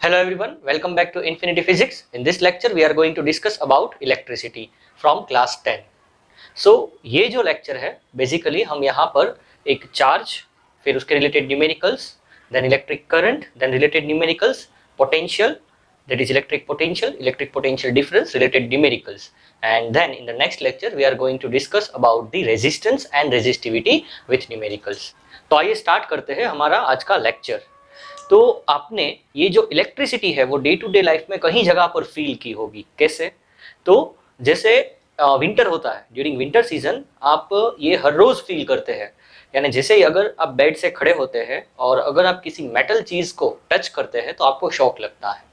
Hello everyone, welcome back to Infinity Physics. In this lecture we are going to discuss about electricity from class 10. So ये जो lecture है basically हम यहाँ पर एक charge, फिर उसके related numericals, then electric current, then related numericals, potential, that is electric potential difference, related numericals, and then in the next lecture we are going to discuss about the resistance and resistivity with numericals. तो आइए start करते हैं हमारा आज का lecture. तो आपने ये जो इलेक्ट्रिसिटी है वो डे टू डे लाइफ में कहीं जगह पर फील की होगी। कैसे? तो जैसे विंटर होता है, ड्यूरिंग विंटर सीजन आप ये हर रोज फील करते हैं। यानी जैसे ही अगर आप बेड से खड़े होते हैं और अगर आप किसी मेटल चीज को टच करते हैं तो आपको शॉक लगता है।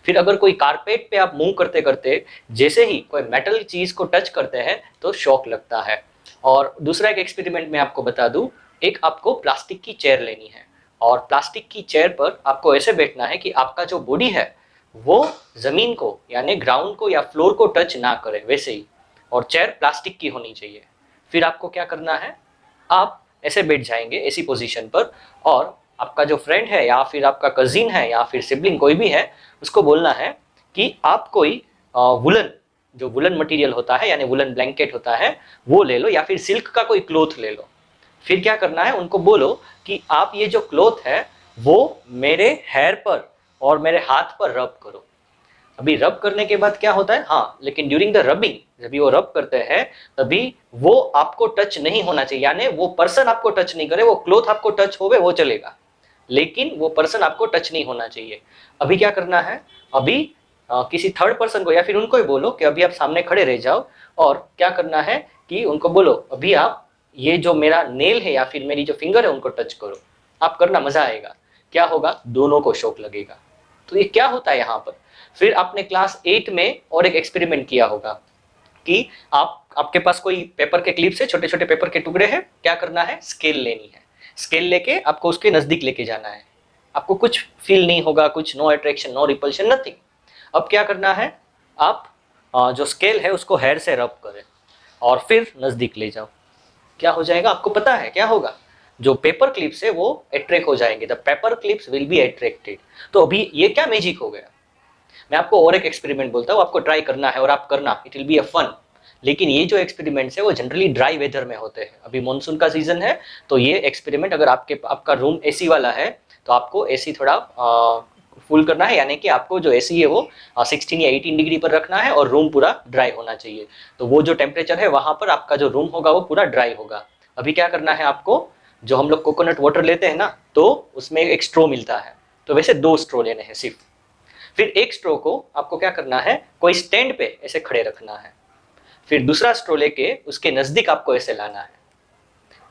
फिर अगर कोई कारपेट पे आप मूव करते करते जैसे ही कोई मेटल चीज को टच करते हैं तो शॉक लगता है। और दूसरा एक एक्सपेरिमेंट में आपको बता दूं, एक आपको प्लास्टिक की चेयर लेनी है और प्लास्टिक की चेयर पर आपको ऐसे बैठना है कि आपका जो बॉडी है वो जमीन को यानी ग्राउंड को या फ्लोर को टच ना करे वैसे ही, और चेयर प्लास्टिक की होनी चाहिए। फिर आपको क्या करना है, आप ऐसे बैठ जाएंगे ऐसी पोजीशन पर, और आपका जो फ्रेंड है या फिर आपका कजिन है या फिर सिबलिंग कोई भी है उसको बोलना है कि आप कोई वुलन, जो वुलन मटीरियल होता है यानी वुलन ब्लैंकेट होता है वो ले लो, या फिर सिल्क का कोई क्लोथ ले लो। फिर क्या करना है, उनको बोलो कि आप ये जो क्लोथ है वो मेरे हेयर पर और मेरे हाथ पर रब करो। अभी रब करने के बाद क्या होता है, हाँ, लेकिन ड्यूरिंग द रबिंग जब वो रब करते हैं तभी वो आपको टच नहीं होना चाहिए, यानी वो पर्सन आपको टच नहीं करे, वो क्लोथ आपको टच होवे वो चलेगा, लेकिन वो पर्सन आपको टच नहीं होना चाहिए। अभी क्या करना है, अभी किसी थर्ड पर्सन को या फिर उनको ही बोलो कि अभी आप सामने खड़े रह जाओ, और क्या करना है कि उनको बोलो अभी आप ये जो मेरा नेल है या फिर मेरी जो फिंगर है उनको टच करो। आप करना, मजा आएगा। क्या होगा, दोनों को शॉक लगेगा। तो ये क्या होता है यहाँ पर। फिर आपने क्लास 8 में और एक एक्सपेरिमेंट किया होगा कि आपके पास कोई पेपर के क्लिप्स है, छोटे छोटे पेपर के टुकड़े हैं। क्या करना है, स्केल लेनी है, स्केल लेके आपको उसके नजदीक लेके जाना है। आपको कुछ फील नहीं होगा, कुछ no attraction, no repulsion, nothing. अब क्या करना है, आप जो स्केल है उसको हेयर से रब करें और फिर नजदीक ले जाओ। क्या हो जाएगा, आपको पता है क्या होगा, जो पेपर क्लिप्स है वो अट्रैक्ट हो जाएंगे, the paper clips will be attracted. तो अभी ये क्या मैजिक हो गया। मैं आपको और एक एक्सपेरिमेंट बोलता हूँ, आपको ट्राई करना है और आप करना, it will be a fun. लेकिन ये जो एक्सपेरिमेंट्स है वो जनरली ड्राई वेदर में होते हैं। अभी मानसून का सीजन है तो ये एक्सपेरिमेंट, अगर आपका रूम एसी वाला है तो आपको एसी थोड़ा फुल करना है, यानी कि आपको जो एसी है वो 16 या 18 डिग्री पर रखना है और रूम पूरा ड्राई होना चाहिए। तो वो जो टेम्परेचर है वहां पर आपका जो रूम होगा वो पूरा ड्राई होगा। अभी क्या करना है आपको, जो हम लोग कोकोनट वाटर लेते हैं ना तो उसमें एक स्ट्रो मिलता है, तो वैसे 2 स्ट्रो लेने हैं सिर्फ। फिर एक स्ट्रो को आपको क्या करना है, कोई स्टैंड पे ऐसे खड़े रखना है, फिर दूसरा स्ट्रो लेके उसके नजदीक आपको ऐसे लाना है।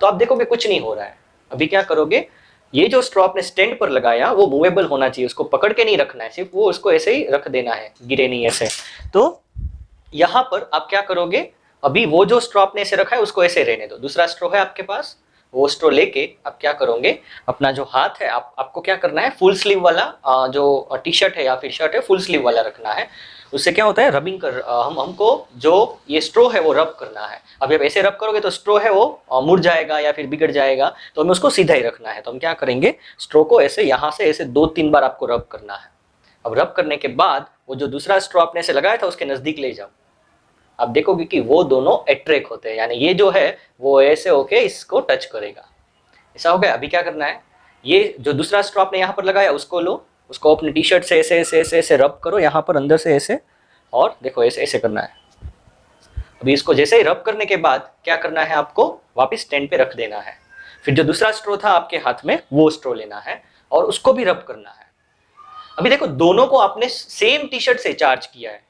तो आप देखोगे कुछ नहीं हो रहा है। अभी क्या करोगे, ये जो स्ट्रॉ आपने स्टैंड पर लगाया वो मूवेबल होना चाहिए, उसको पकड़ के नहीं रखना है, सिर्फ वो उसको ऐसे ही रख देना है, गिरे नहीं ऐसे। तो यहाँ पर आप क्या करोगे, अभी वो जो स्ट्रॉ आपने ऐसे रखा है उसको ऐसे रहने दो। दूसरा स्ट्रॉ है आपके पास, वो स्ट्रॉ लेके आप क्या करोगे, अपना जो हाथ है आपको क्या करना है, फुल स्लीव वाला जो टी शर्ट है या फिर शर्ट है फुल स्लीव वाला रखना है। उससे क्या होता है, रबिंग कर हमको जो ये स्ट्रो है वो रब करना है। अभी आप ऐसे रब करोगे तो स्ट्रो है वो मुड़ जाएगा या फिर बिगड़ जाएगा, तो हमें उसको सीधा ही रखना है। तो हम क्या करेंगे, स्ट्रो को ऐसे यहाँ से ऐसे 2-3 बार आपको रब करना है। अब रब करने के बाद वो जो दूसरा स्ट्रो आपने ऐसे लगाया था उसके नजदीक ले जाओ। आप देखोगे कि वो दोनों अट्रैक्ट होते हैं, यानी ये जो है वो ऐसे होके इसको टच करेगा। ऐसा हो गया। अभी क्या करना है, ये जो दूसरा स्ट्रॉ आपने यहाँ पर लगाया उसको लो, उसको अपने टी शर्ट से ऐसे ऐसे ऐसे ऐसे रब करो यहाँ पर अंदर से ऐसे, और देखो ऐसे ऐसे करना है। अभी इसको जैसे ही रब करने के बाद क्या करना है, आपको वापस स्टैंड पे रख देना है। फिर जो दूसरा स्ट्रो था आपके हाथ में वो स्ट्रो लेना है और उसको भी रब करना है। अभी देखो दोनों को आपने सेम टी शर्ट से चार्ज किया है,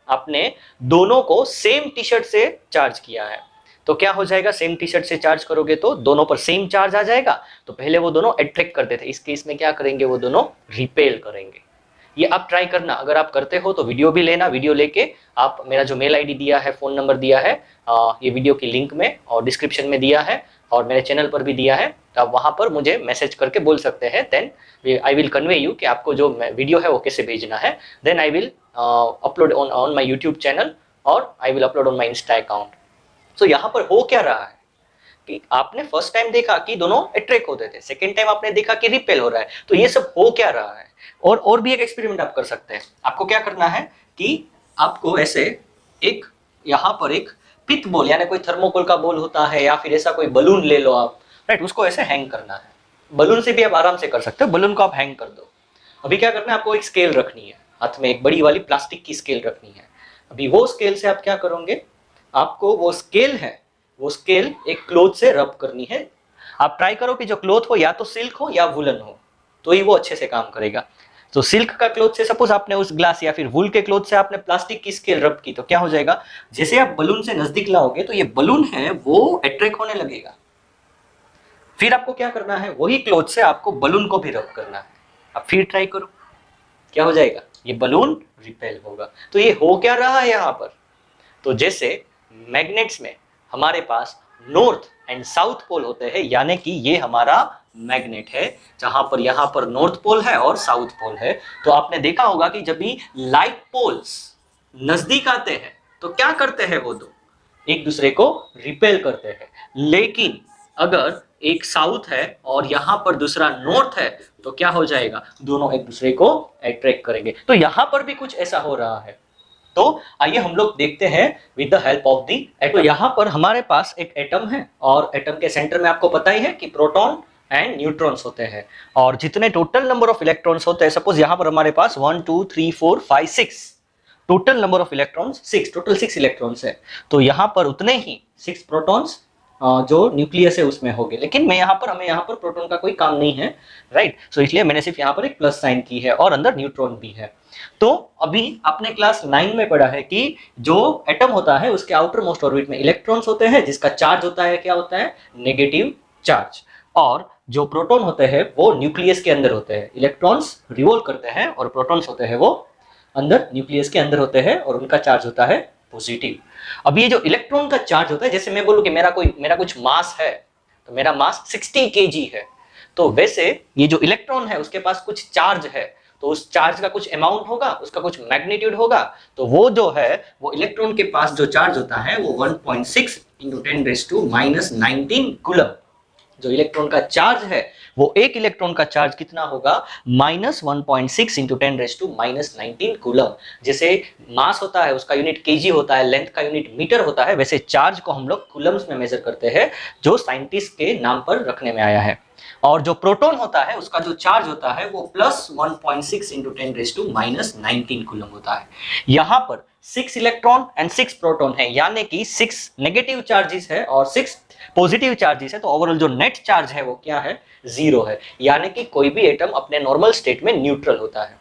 आपने दोनों को सेम टी शर्ट से चार्ज किया है। तो क्या हो जाएगा, सेम टी शर्ट से चार्ज करोगे तो दोनों पर सेम चार्ज आ जाएगा। तो पहले वो दोनों अट्रैक्ट करते थे, इस केस में क्या करेंगे, वो दोनों रिपेल करेंगे। ये आप ट्राई करना, अगर आप करते हो तो वीडियो भी लेना, वीडियो लेके आप मेरा जो मेल आईडी दिया है, फोन नंबर दिया है ये वीडियो की लिंक में और डिस्क्रिप्शन में दिया है और मेरे चैनल पर भी दिया है, तो आप वहां पर मुझे मैसेज करके बोल सकते हैं। Then I will convey you कि आपको जो वीडियो है वो कैसे भेजना है। Then I will upload on my YouTube channel और I will upload on my insta account. तो यहाँ पर हो क्या रहा है कि आपने फर्स्ट टाइम देखा कि दोनों अट्रैक्ट होते थे, सेकेंड टाइम आपने देखा कि रिपेल हो रहा है, तो ये सब हो क्या रहा है। और भी एक एक्सपेरिमेंट आप कर सकते हैं। आपको क्या करना है कि आपको ऐसे एक यहाँ पर एक पिथ बॉल यानी कोई थर्मोकोल का बॉल होता है या फिर ऐसा कोई बलून ले लो आप, राइट, उसको ऐसे हैंग करना है। बलून से भी आप आराम से कर सकते हो, बलून को आप हैंग कर दो। अभी क्या करना है, आपको एक स्केल रखनी है हाथ में, एक बड़ी वाली प्लास्टिक की स्केल रखनी है। अभी वो स्केल से आप क्या करोगे, आपको वो स्केल एक क्लोथ से रब करनी है। आप ट्राई करो कि जो क्लोथ हो या तो सिल्क हो या वुलन हो, तो ही वो अच्छे से काम करेगा। तो सिल्क का क्लोथ से सपोज आपने उस ग्लास या फिर वुल के क्लोथ से आपने प्लास्टिक की स्केल रब की, तो क्या हो जाएगा, जैसे आप बलून से नजदीक लाओगे तो ये बलून है वो अट्रैक्ट होने लगेगा। फिर आपको क्या करना है, वही क्लोथ से आपको बलून को भी रब करना है। अब फिर ट्राई करो, क्या हो जाएगा, ये बलून रिपेल होगा। तो ये हो क्या रहा है यहाँ पर, तो जैसे मैग्नेट्स में हमारे पास नॉर्थ एंड साउथ पोल होते हैं, यानी कि ये हमारा मैग्नेट है जहां पर यहाँ पर नॉर्थ पोल है और साउथ पोल है। तो आपने देखा होगा कि जब भी लाइट पोल्स नजदीक आते हैं तो क्या करते हैं, वो दो एक दूसरे को रिपेल करते हैं। लेकिन अगर एक साउथ है और यहाँ पर दूसरा नॉर्थ है तो क्या हो जाएगा, दोनों एक दूसरे को अट्रैक्ट करेंगे। तो यहाँ पर भी कुछ ऐसा हो रहा है। तो आइए हम लोग देखते हैं with the help of the atom. तो यहाँ पर हमारे पास एक एटम है और एटम के सेंटर में आपको पता ही है कि प्रोटॉन एंड न्यूट्रॉन्स होते हैं। और जितने टोटल नंबर ऑफ इलेक्ट्रॉन्स होते हैं, सपोज यहाँ पर हमारे पास 1 2 3 4 5 6 total number of electrons 6, total 6 electrons है। तो यहाँ पर उतने ही 6 प्रोटॉन्स जो न्यूक्लियस है उसमें होंगे। लेकिन हमें यहाँ पर प्रोटॉन का कोई काम नहीं है, राइट। सो इसलिए मैंने सिर्फ यहाँ पर एक प्लस साइन की है और अंदर न्यूट्रॉन भी है। तो अभी आपने क्लास 9 में पढ़ा है कि जो एटम होता है उसके आउटर मोस्ट ऑर्बिट में इलेक्ट्रॉन्स होते हैं, जिसका चार्ज होता है क्या होता है, नेगेटिव चार्ज। और जो प्रोटॉन होते हैं वो न्यूक्लियस के अंदर होते हैं। इलेक्ट्रॉन्स रिवॉल्व करते हैं और प्रोटॉन्स होते हैं वो अंदर न्यूक्लियस के अंदर होते हैं और उनका चार्ज होता है पॉजिटिव। अब ये जो इलेक्ट्रॉन का चार्ज होता है, जैसे मैं बोलूं कि मेरा कुछ मास है, तो मेरा मास 60 kg है, तो वैसे ये जो इलेक्ट्रॉन है उसके पास कुछ चार्ज है, तो उस चार्ज का कुछ अमाउंट होगा, उसका कुछ मैग्नीट्यूड होगा। तो वो जो है वो इलेक्ट्रॉन के पास जो चार्ज होता है वो 1.6 × 10⁻19 कूलम। जो इलेक्ट्रॉन का चार्ज है वो एक इलेक्ट्रॉन का चार्ज कितना होगा, -1.6 × 10⁻19 कूलम। जैसे मास होता है उसका यूनिट केजी होता है, लेंथ का यूनिट मीटर होता है, वैसे चार्ज को हम लोग कूलम्स में मेजर करते हैं, जो साइंटिस्ट के नाम पर रखने में आया है। और जो प्रोटॉन होता है उसका जो चार्ज होता है वो +1.6 × 10⁻19 कूलम होता है। यहाँ पर 6 इलेक्ट्रॉन एंड 6 प्रोटॉन है, यानी कि 6 नेगेटिव चार्जेस है और 6 पॉजिटिव चार्जेस है। तो ओवरऑल जो नेट चार्ज है वो क्या है, 0 है, यानी कि कोई भी एटम अपने नॉर्मल स्टेट में न्यूट्रल होता है।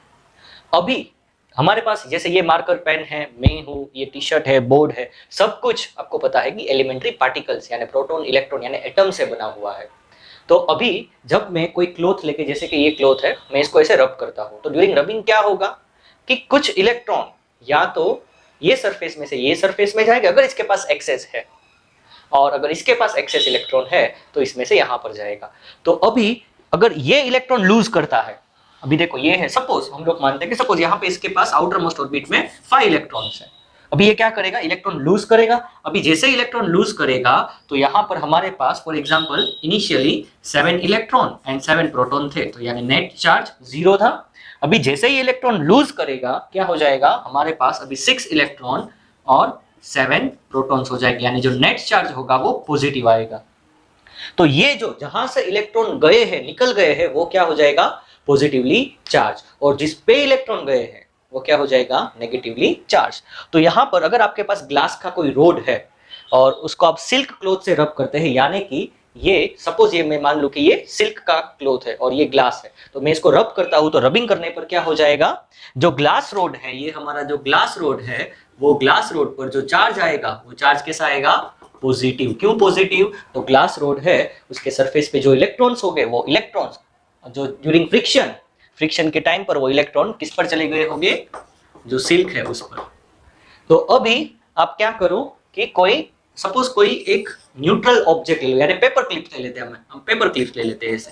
अभी हमारे पास जैसे ये मार्कर पेन है, मैं हूं, ये टी शर्ट है, बोर्ड है, सब कुछ आपको पता है कि एलिमेंट्री पार्टिकल्स यानी प्रोटॉन इलेक्ट्रॉन यानी एटम से बना हुआ है। तो अभी जब मैं कोई क्लॉथ लेके, जैसे कि ये क्लॉथ है, मैं इसको ऐसे रब करता हूं, तो ड्यूरिंग रबिंग क्या होगा कि कुछ इलेक्ट्रॉन या तो ये सरफेस में से ये सरफेस में जाएगा अगर इसके पास एक्सेस है, और अगर इसके पास एक्सेस इलेक्ट्रॉन है तो इसमें से यहां पर जाएगा। तो अभी अगर ये इलेक्ट्रॉन लूज करता है, अभी देखो ये है, सपोज हम लोग मानते हैं कि सपोज यहाँ पे इसके पास आउटर मोस्ट ऑर्बिट में 5 इलेक्ट्रॉन्स है। अभी ये क्या करेगा, इलेक्ट्रॉन लूज करेगा। अभी जैसे इलेक्ट्रॉन लूज करेगा तो यहाँ पर हमारे पास for example initially 7 electron and 7 proton थे, तो यानी नेट चार्ज 0 था। अभी जैसे ही इलेक्ट्रॉन लूज करेगा क्या हो जाएगा, हमारे पास अभी 6 इलेक्ट्रॉन और 7 प्रोटॉन्स हो जाएंगे, यानी जो नेट चार्ज होगा वो पॉजिटिव आएगा। तो ये जो जहां से इलेक्ट्रॉन गए हैं, निकल गए हैं, वो क्या हो जाएगा, पॉजिटिवली चार्ज, और जिस पे इलेक्ट्रॉन गए हैं वो क्या हो जाएगा, नेगेटिवली चार्ज। तो यहां पर अगर आपके पास ग्लास का कोई रोड है और उसको आप सिल्क क्लॉथ से रब करते हैं, यानी कि ये सपोज ये मैं मान लूं कि ये सिल्क का क्लॉथ है और ये ग्लास है, तो मैं इसको रब करता हूं, तो रबिंग करने पर क्या हो जाएगा, जो ग्लास रोड है, ये हमारा जो ग्लास रोड है, वो ग्लास रोड पर जो चार्ज आएगा वो चार्ज कैसा आएगा, पॉजिटिव। क्यों पॉजिटिव, तो ग्लास रोड है, उसके सरफेस पे जो इलेक्ट्रॉन्स हो गए वो इलेक्ट्रॉन्स जो ड्यूरिंग फ्रिक्शन के टाइम पर वो इलेक्ट्रॉन किस पर चले गए होंगे, जो सिल्क है उस पर। तो अभी आप क्या करो कि कोई सपोज कोई एक न्यूट्रल ऑब्जेक्ट ले लो, यानी पेपर क्लिप्स ले लेते हैं, हम पेपर क्लिप्स ले लेते हैं ऐसे,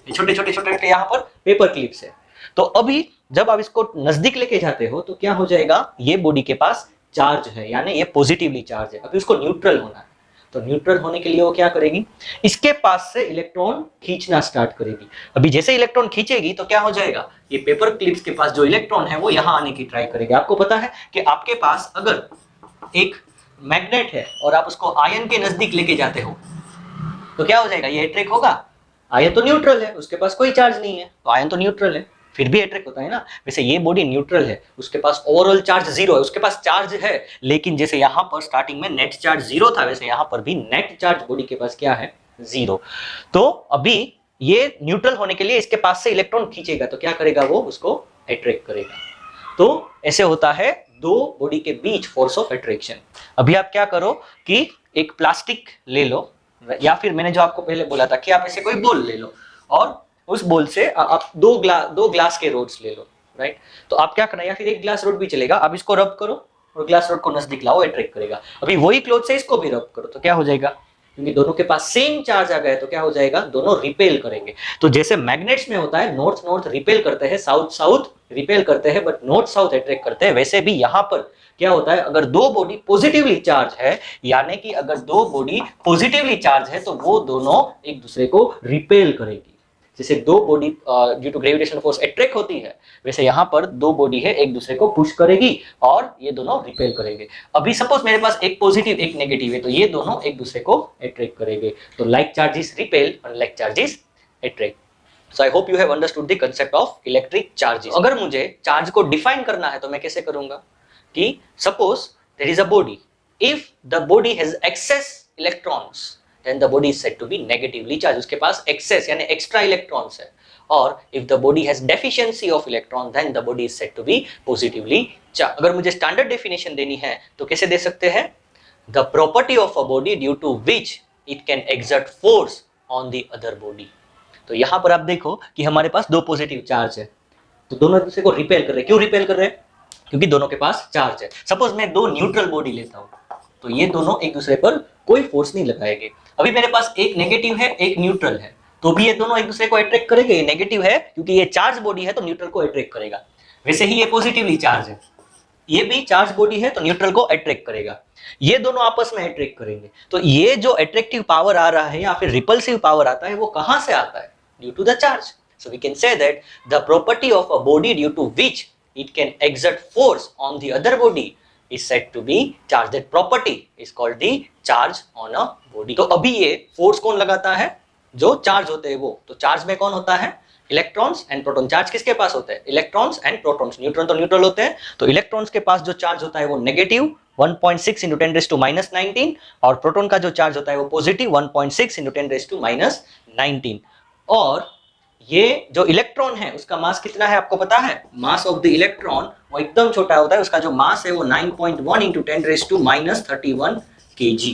ये छोटे छोटे यहाँ पर पेपर क्लिप्स है। तो अभी जब आप इसको नजदीक लेके जाते हो तो क्या हो जाएगा, ये बॉडी के पास चार्ज है, यानी ये पॉजिटिवली चार्ज है। अभी उसको न्यूट्रल होना है, तो न्यूट्रल होने के लिए वो क्या करेगी, इसके पास से इलेक्ट्रॉन खींचना स्टार्ट करेगी। अभी जैसे इलेक्ट्रॉन खींचेगी तो क्या हो जाएगा, ये पेपर क्लिप्स के पास जो इलेक्ट्रॉन है वो यहाँ आने की ट्राई करेगी। आपको पता है कि आपके पास अगर एक मैग्नेट है और आप उसको आयन के नजदीक लेके जाते हो तो क्या हो जाएगा, ये अट्रैक्ट होगा। आयन तो न्यूट्रल है, उसके पास कोई चार्ज नहीं है, तो आयन तो न्यूट्रल है, फिर भी अट्रैक्ट होता है ना। वैसे ये बॉडी न्यूट्रल है, उसके पास ओवरऑल चार्ज जीरो है, उसके पास चार्ज है लेकिन जैसे यहाँ पर स्टार्टिंग में नेट चार्ज जीरो था, वैसे यहाँ पर भी नेट चार्ज बॉडी के पास क्या है, जीरो। तो अभी ये न्यूट्रल होने के लिए इसके पास से इलेक्ट्रॉन खींचेगा तो क्या करेगा, वो उसको अट्रैक्ट करेगा। तो ऐसे होता है दो बॉडी के बीच फोर्स ऑफ अट्रैक्शन। अभी आप क्या करो कि एक प्लास्टिक ले लो, या फिर मैंने जो आपको पहले बोला था कि आप ऐसे कोई बॉल ले लो और उस बॉल से आप दो ग्लास के रोड्स ले लो, राइट। तो आप क्या करना, या फिर एक ग्लास रोड भी चलेगा, आप इसको रब करो और ग्लास रोड को नजदीक लाओ, अट्रैक्ट करेगा। अभी वही क्लॉथ से इसको भी रब करो तो क्या हो जाएगा, क्योंकि दोनों के पास सेम चार्ज आ गया तो क्या हो जाएगा, दोनों रिपेल करेंगे। तो जैसे मैग्नेट्स में होता है नॉर्थ नॉर्थ रिपेल करते हैं, साउथ साउथ रिपेल करते हैं, बट नॉर्थ साउथ अट्रैक्ट करते हैं, वैसे भी यहाँ पर क्या होता है, अगर दो बॉडी पॉजिटिवली चार्ज है, यानी कि अगर दो बॉडी पॉजिटिवली चार्ज है तो वो दोनों एक दूसरे को रिपेल करेगी। जैसे दो body due to gravitational force attract होती है, वैसे यहाँ पर दो बॉडी है एक दूसरे को पुश करेगी और ये दोनों रिपेल करेंगे। अभी सपोज मेरे पास एक पॉजिटिव एक नेगेटिव है तो ये दोनों एक दूसरे को अट्रैक्ट करेंगे। तो लाइक चार्जेस रिपेल और like charges attract. So I hope you have understood the concept of electric charges. अगर मुझे चार्ज को डिफाइन करना है तो मैं कैसे करूंगा कि suppose there is a body, if the body has excess electrons then the body is said to be negatively charged. उसके पास excess यानी एक्स्ट्रा इलेक्ट्रॉन्स है। और if the body has deficiency of electron then the body is said to be positively charged. अगर मुझे standard definition देनी है तो कैसे दे सकते हैं, the property of a body due to which it can exert force on the other body. तो यहाँ पर आप देखो कि हमारे पास दो पॉजिटिव चार्ज है तो दोनों एक दूसरे को रिपेल कर रहे हैं। क्यों रिपेल कर रहे हैं, क्योंकि दोनों के पास चार्ज है। सपोज मैं दो न्यूट्रल बॉडी लेता हूं तो ये दोनों एक दूसरे पर कोई फोर्स नहीं लगाएंगे। अभी मेरे पास एक नेगेटिव है एक न्यूट्रल है तो भी ये दोनों एक दूसरे को अट्रैक्ट करेंगे। ये नेगेटिव है क्योंकि ये चार्ज बॉडी है तो न्यूट्रल को अट्रैक्ट करेगा, वैसे ही ये पॉजिटिवली चार्ज है, ये भी चार्ज बॉडी है तो न्यूट्रल को अट्रैक्ट करेगा, ये दोनों आपस में अट्रैक्ट करेंगे। तो ये जो अट्रैक्टिव पावर आ रहा है या फिर रिपल्सिव पावर आता है वो कहां से आता है, due to the charge. So we can say that the property of a body due to which it can exert force on the other body is said to be charge. That property is called the charge on a body. तो अभी ये force कौन लगाता है, जो charge होते हैं वो। तो चार्ज में कौन होता है, इलेक्ट्रॉन्स एंड प्रोटॉन। चार्ज किसके पास होते हैं, इलेक्ट्रॉन्स एंड प्रोटॉन्स। न्यूट्रॉन तो न्यूट्रल होते हैं तो इलेक्ट्रॉन्स के पास जो चार्ज होता है वो नेगेटिव 1.6 into 10 raised to -19 और प्रोटॉन का जो चार्ज होता है वो पॉजिटिव 1.6 into 10 raised to -19। और ये जो इलेक्ट्रॉन है उसका मास कितना है आपको पता है, मास ऑफ द इलेक्ट्रॉन वो एकदम छोटा होता है, उसका जो मास है वो 9.1 into 10 raised to -31 kg,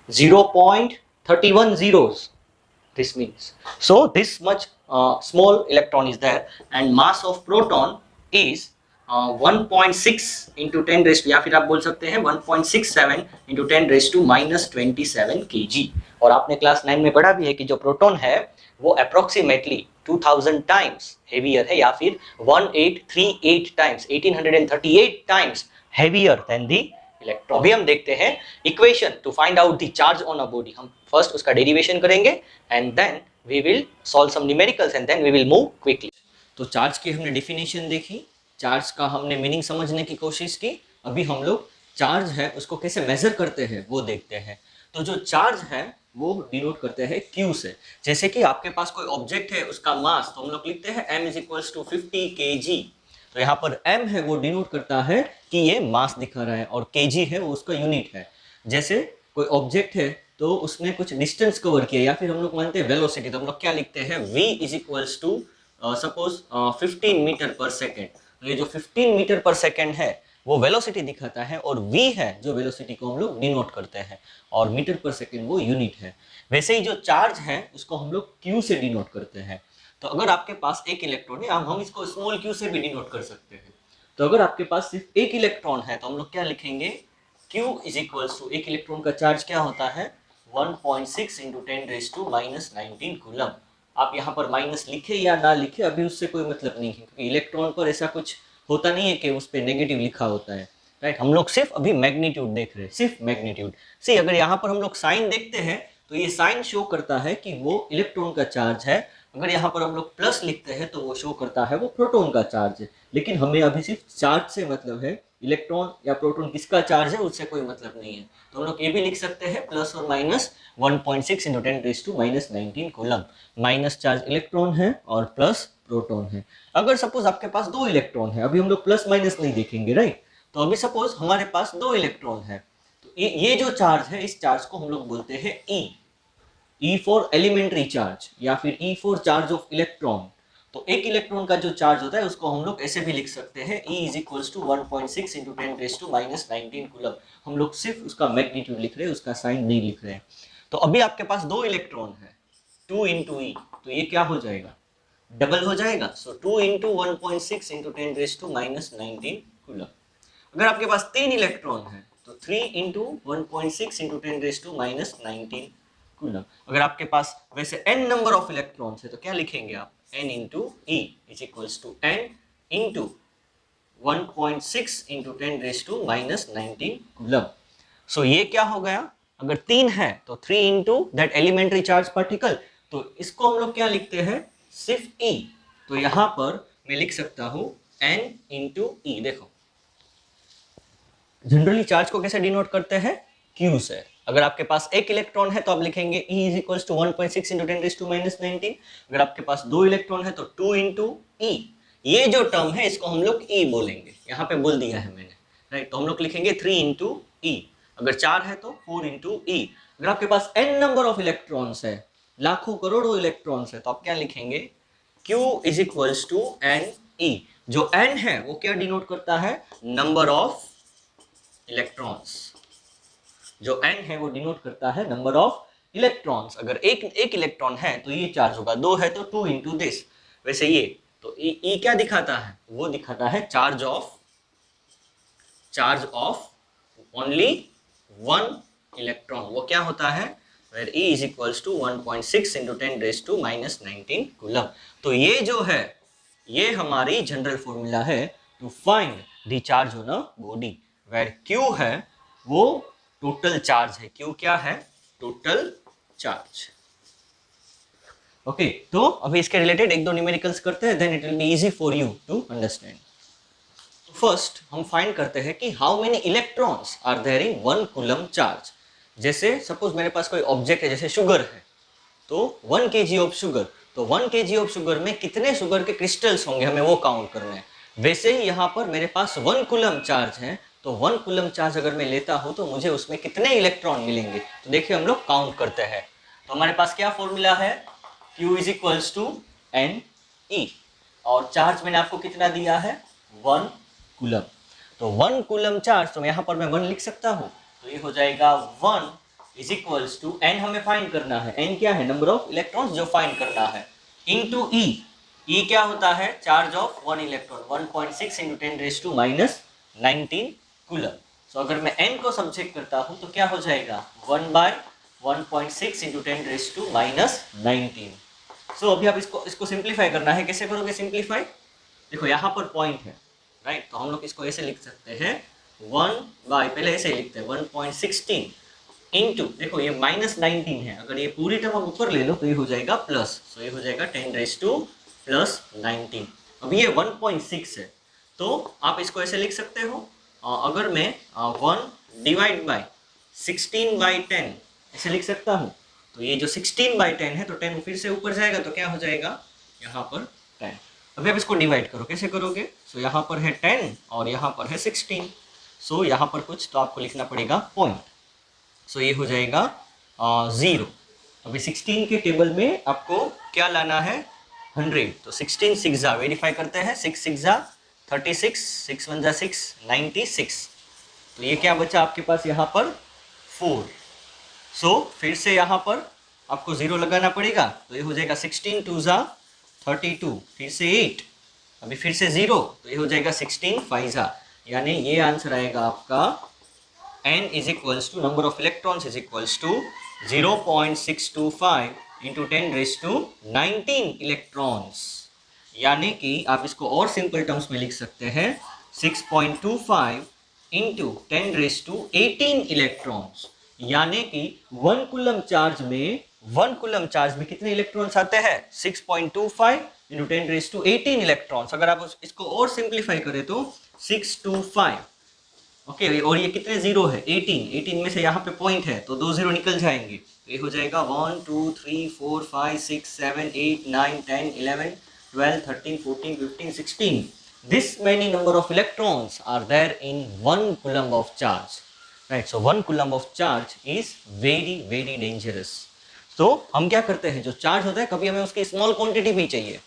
0.31 zeros this means. So this much small electron is there and mass of proton is 1.6 into 10 raised to, या फिर आप बोल सकते हैं 1.67 into 10 raised to -27 kg। और आपने क्लास 9 में पढ़ा भी है कि जो प्रोटॉन है वो अप्रोक्सीमेटली 2000 टाइम्स हेवियर है या फिर 1838 times 1838 times heavier than the electron. अभी हम देखते हैं equation to find out the charge on a body. हम फर्स्ट उसका डेरिवेशन करेंगे and then we will solve some numericals and then we will move quickly. तो चार्ज की हमने डेफिनेशन देखी, चार्ज का हमने मीनिंग समझने की कोशिश की। अभी हम लोग चार्ज है उसको कैसे मेजर करते हैं वो देखते हैं। तो जो चार्ज है वो डिनोट करते हैं Q से। जैसे कि आपके पास कोई ऑब्जेक्ट है उसका मास तो हम लोग लिखते हैं m is equals to 50 kg। तो यहाँ पर m है वो डिनोट करता है कि ये मास दिखा रहा है और kg है वो उसका यूनिट है। जैसे कोई ऑब्जेक्ट है तो उसने कुछ डिस्टेंस कवर किया या फिर हम लोग मानते हैं वेलोसिटी तो हम लोग क्या लिखते हैं v is equals to suppose 15 metre पर सेकेंड। तो ये जो 15 मीटर पर सेकेंड है वो वेलोसिटी दिखाता है और v है जो वेलोसिटी को हम लोग डिनोट करते हैं और मीटर पर सेकेंड वो यूनिट है। वैसे ही जो चार्ज है उसको हम लोग Q से डिनोट करते हैं। तो अगर आपके पास एक इलेक्ट्रॉन है हम इसको स्मॉल q से भी डिनोट कर सकते हैं। तो अगर आपके पास सिर्फ एक इलेक्ट्रॉन है तो हम लोग क्या लिखेंगे, Q इज इक्वल्स टू, एक इलेक्ट्रॉन का चार्ज क्या होता है 1.6 into 10 raised to -19 कूलम। आप यहाँ पर माइनस लिखे या ना लिखे अभी उससे कोई मतलब नहीं है क्योंकि इलेक्ट्रॉन पर ऐसा कुछ होता नहीं है कि उस पर नेगेटिव लिखा होता है। राइट, हम लोग सिर्फ अभी मैग्नीट्यूड देख रहे हैं, सिर्फ मैग्नीट्यूड। सी अगर यहाँ पर हम लोग साइन देखते हैं तो ये साइन शो करता है कि वो इलेक्ट्रॉन का चार्ज है, अगर यहाँ पर हम लोग प्लस लिखते हैं तो वो शो करता है वो प्रोटॉन का चार्ज है। लेकिन हमें अभी सिर्फ चार्ज से मतलब है, इलेक्ट्रॉन या प्रोटॉन किसका चार्ज है उससे कोई मतलब नहीं है। तो हम लोग ये भी लिख सकते हैं प्लस और minus 1.6 × 10⁻⁻19 coulomb. Minus charge electron है और प्लस प्रोटॉन है। अगर सपोज आपके पास 2 इलेक्ट्रॉन है, अभी हम लोग प्लस माइनस नहीं देखेंगे, राइट। तो अभी सपोज हमारे पास 2 इलेक्ट्रॉन है, तो ये जो चार्ज है इस चार्ज को हम लोग बोलते हैं ई फॉर एलिमेंट्री चार्ज या फिर E for charge of electron. तो एक इलेक्ट्रॉन का जो चार्ज होता है उसको हम लोग ऐसे भी लिख सकते हैं E = 1.6 × 10⁻⁻19 कूलम। हम लोग सिर्फ उसका मैग्नीट्यूड लिख रहे हैं, उसका साइन नहीं लिख रहे हैं। तो अभी आपके पास 2 इलेक्ट्रॉन है, 2 × E, तो ये क्या हो जाएगा, डबल हो जाएगा। सो 2 × 1.6 × 10⁻⁻19 कूलम। अगर आपके पास 3 इलेक्ट्रॉन है तो 3 × 1.6 × 10⁻⁻19 कूलम। अगर आपके पास वैसे n नंबर ऑफ इलेक्ट्रॉन्स है तो क्या लिखेंगे आप, n × E = n × 1.6 × 10⁻⁻19 कूलम। सो ये क्या हो गया, अगर 3 है तो 3 × दैट एलिमेंट्री चार्ज पार्टिकल, तो इसको हम लोग क्या लिखते हैं, सिर्फ E। तो यहाँ पर मैं लिख सकता हूँ n × E। देखो जनरली चार्ज को कैसे डिनोट करते हैं, Q से। अगर आपके पास एक इलेक्ट्रॉन है तो आप लिखेंगे E = 1.6 × 10⁻⁻19। अगर आपके पास 2 इलेक्ट्रॉन है तो 2 × E। ये जो टर्म है इसको हम लोग E बोलेंगे, यहाँ पे बोल दिया है मैंने, राइट। तो हम लोग लिखेंगे 3 × E। अगर 4 है तो 4 × E। अगर आपके पास n नंबर ऑफ इलेक्ट्रॉन्स है, लाखों करोड़ों इलेक्ट्रॉन्स है, तो आप क्या लिखेंगे, Q = NE। जो n है वो क्या डिनोट करता है, नंबर ऑफ इलेक्ट्रॉन्स। जो n है वो डिनोट करता है नंबर ऑफ इलेक्ट्रॉन्स। अगर एक इलेक्ट्रॉन है तो ये चार्ज होगा, 2 है तो 2 × दिस। वैसे ये तो E क्या दिखाता है, वो दिखाता है चार्ज ऑफ ओनली 1 इलेक्ट्रॉन। वो क्या होता है, where E = 1.6 × 10⁻⁻19 कूलम। तो ये जो है ये हमारी जनरल फॉर्मूला है to find the charge on a body, where Q है वो टोटल चार्ज है। Q क्या है, टोटल चार्ज। ओके, तो अभी इसके रिलेटेड 1-2 न्यूमेरिकल्स करते हैं, then it will be easy for you to understand. First हम फाइंड करते हैं कि how many electrons are there in 1 coulomb charge. जैसे सपोज मेरे पास कोई ऑब्जेक्ट है, जैसे शुगर है, तो 1 kg ऑफ शुगर, तो 1 kg ऑफ शुगर में कितने शुगर के क्रिस्टल्स होंगे हमें वो काउंट करना है। वैसे ही यहाँ पर मेरे पास 1 कूलम चार्ज है, तो 1 कूलम चार्ज अगर मैं लेता हूँ तो मुझे उसमें कितने इलेक्ट्रॉन मिलेंगे। तो देखिए हम लोग काउंट करते हैं। तो हमारे पास क्या फॉर्मूला है, Q = NE, और चार्ज मैंने आपको कितना दिया है, 1 कूलम। तो 1 कूलम चार्ज, तो यहाँ पर मैं 1 लिख सकता हूँ, तो ये हो जाएगा 1 = n हमें फाइंड करना है, n क्या है, नंबर ऑफ इलेक्ट्रॉन्स जो फाइंड करना है, इनटू E। E क्या होता है, चार्ज ऑफ 1 इलेक्ट्रॉन, 1.6 × 10⁻⁻19 कूलम। सो अगर मैं n को सब्जेक्ट करता हूँ तो क्या हो जाएगा, 1/1.6 × 10⁻⁻19। सो अभी आप इसको सिंप्लीफाई करना है। कैसे करोगे सिंप्लीफाई, देखो यहाँ पर पॉइंट है, राइट। तो हम लोग इसको ऐसे लिख सकते हैं, 1/, पहले ऐसे लिखते हैं 1.16 इंटू, देखो ये -19 है, अगर ये पूरी टर्म हम ऊपर ले लो तो ये हो जाएगा प्लस, सो ये हो जाएगा 10⁻+19। अब ये 1.6 है, तो आप इसको ऐसे लिख सकते हो, अगर मैं 1 / 16/10 ऐसे लिख सकता हूँ, तो ये जो 16/10 है, तो 10 फिर से ऊपर जाएगा तो क्या हो जाएगा, यहाँ पर 10। अभी आप इसको डिवाइड करो, कैसे करोगे, सो यहाँ पर है 10 और यहाँ पर है 16, सो यहाँ पर कुछ तो आपको लिखना पड़ेगा पॉइंट, सो ये हो जाएगा 0। अभी 16 के टेबल में आपको क्या लाना है, 100, तो 16 6 वेरीफाई करते हैं, 6 6 36, 6 1 6 96, तो ये क्या बचा आपके पास यहाँ पर 4। सो फिर से यहाँ पर आपको 0 लगाना पड़ेगा, तो ये हो जाएगा 16 2 32, फिर से 8, अभी फिर से 0, तो ये हो जाएगा 16 5, यानी ये आंसर आएगा आपका n = number of electrons = 0.625 × 10⁻19 electrons. यानी कि आप इसको और सिंपल टर्म्स में लिख सकते हैं, 6.25 इंटू 10⁻18 इलेक्ट्रॉन्स, यानी कि 1 कूलम चार्ज में कितने इलेक्ट्रॉन्स आते हैं 6.25 इंटू 10⁻18 इलेक्ट्रॉन्स। अगर आप इसको और सिंप्लीफाई करें तो 625, ओके, और ये कितने जीरो है 18 में से यहाँ पे पॉइंट है तो 2 जीरो निकल जाएंगे, तो ये हो जाएगा 1 2 3 4 5 6 7 8 9 10 11 12 13 14 15 16, this many number of electrons are there in 1 coulomb of charge, right? So 1 coulomb of charge is very very dangerous. तो हम क्या करते हैं, जो चार्ज होता है कभी हमें उसकी स्मॉल क्वांटिटी भी चाहिए,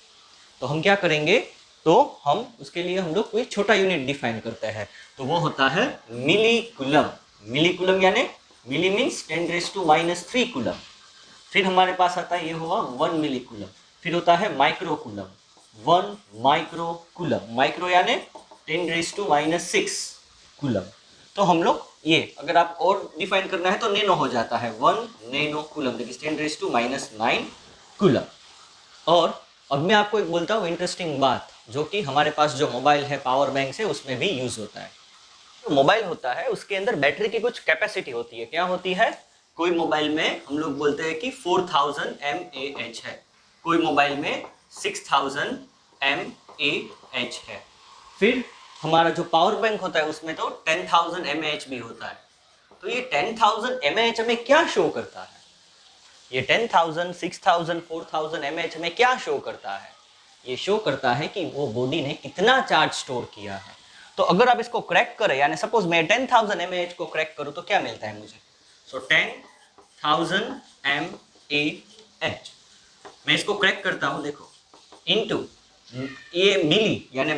तो हम क्या करेंगे, तो हम उसके लिए हम लोग कोई छोटा यूनिट डिफाइन करते हैं, तो वो होता है मिली कूलम। मिली कूलम यानी मिली मीन्स 10⁻³ कूलम। फिर हमारे पास आता है, ये हुआ 1 मिली कूलम। फिर होता है micro coulomb, 1 micro coulomb, micro यानी 10⁻⁻6 कूलम। तो हम लोग ये अगर आप और डिफाइन करना है तो नैनो हो जाता है, 1 नैनो कूलम, देखिए 10⁻�9 कूलम। और अब मैं आपको एक बोलता हूँ इंटरेस्टिंग बात, जो कि हमारे पास जो मोबाइल है, पावर बैंक है, उसमें भी यूज होता है। जो मोबाइल होता है उसके अंदर बैटरी की कुछ कैपेसिटी होती है। क्या होती है, कोई मोबाइल में हम लोग बोलते हैं कि 4000 mAh है, कोई मोबाइल में 6000 mAh है। फिर हमारा जो पावर बैंक होता है उसमें तो 10,000 mAh भी होता है। तो ये 10,000 mAh हमें क्या शो करता है, ये 10,000 6000 4000 mAh में क्या शो करता है, ये शो करता है कि वो बॉडी ने कितना चार्ज स्टोर किया है। तो अगर आप इसको क्रैक करें, यानी सपोज मैं 10,000 mAh को क्रैक करूं तो क्या मिलता है मुझे, सो 10,000 mAh मैं इसको क्रैक करता हूं, देखो, इनटू ये मिली यानी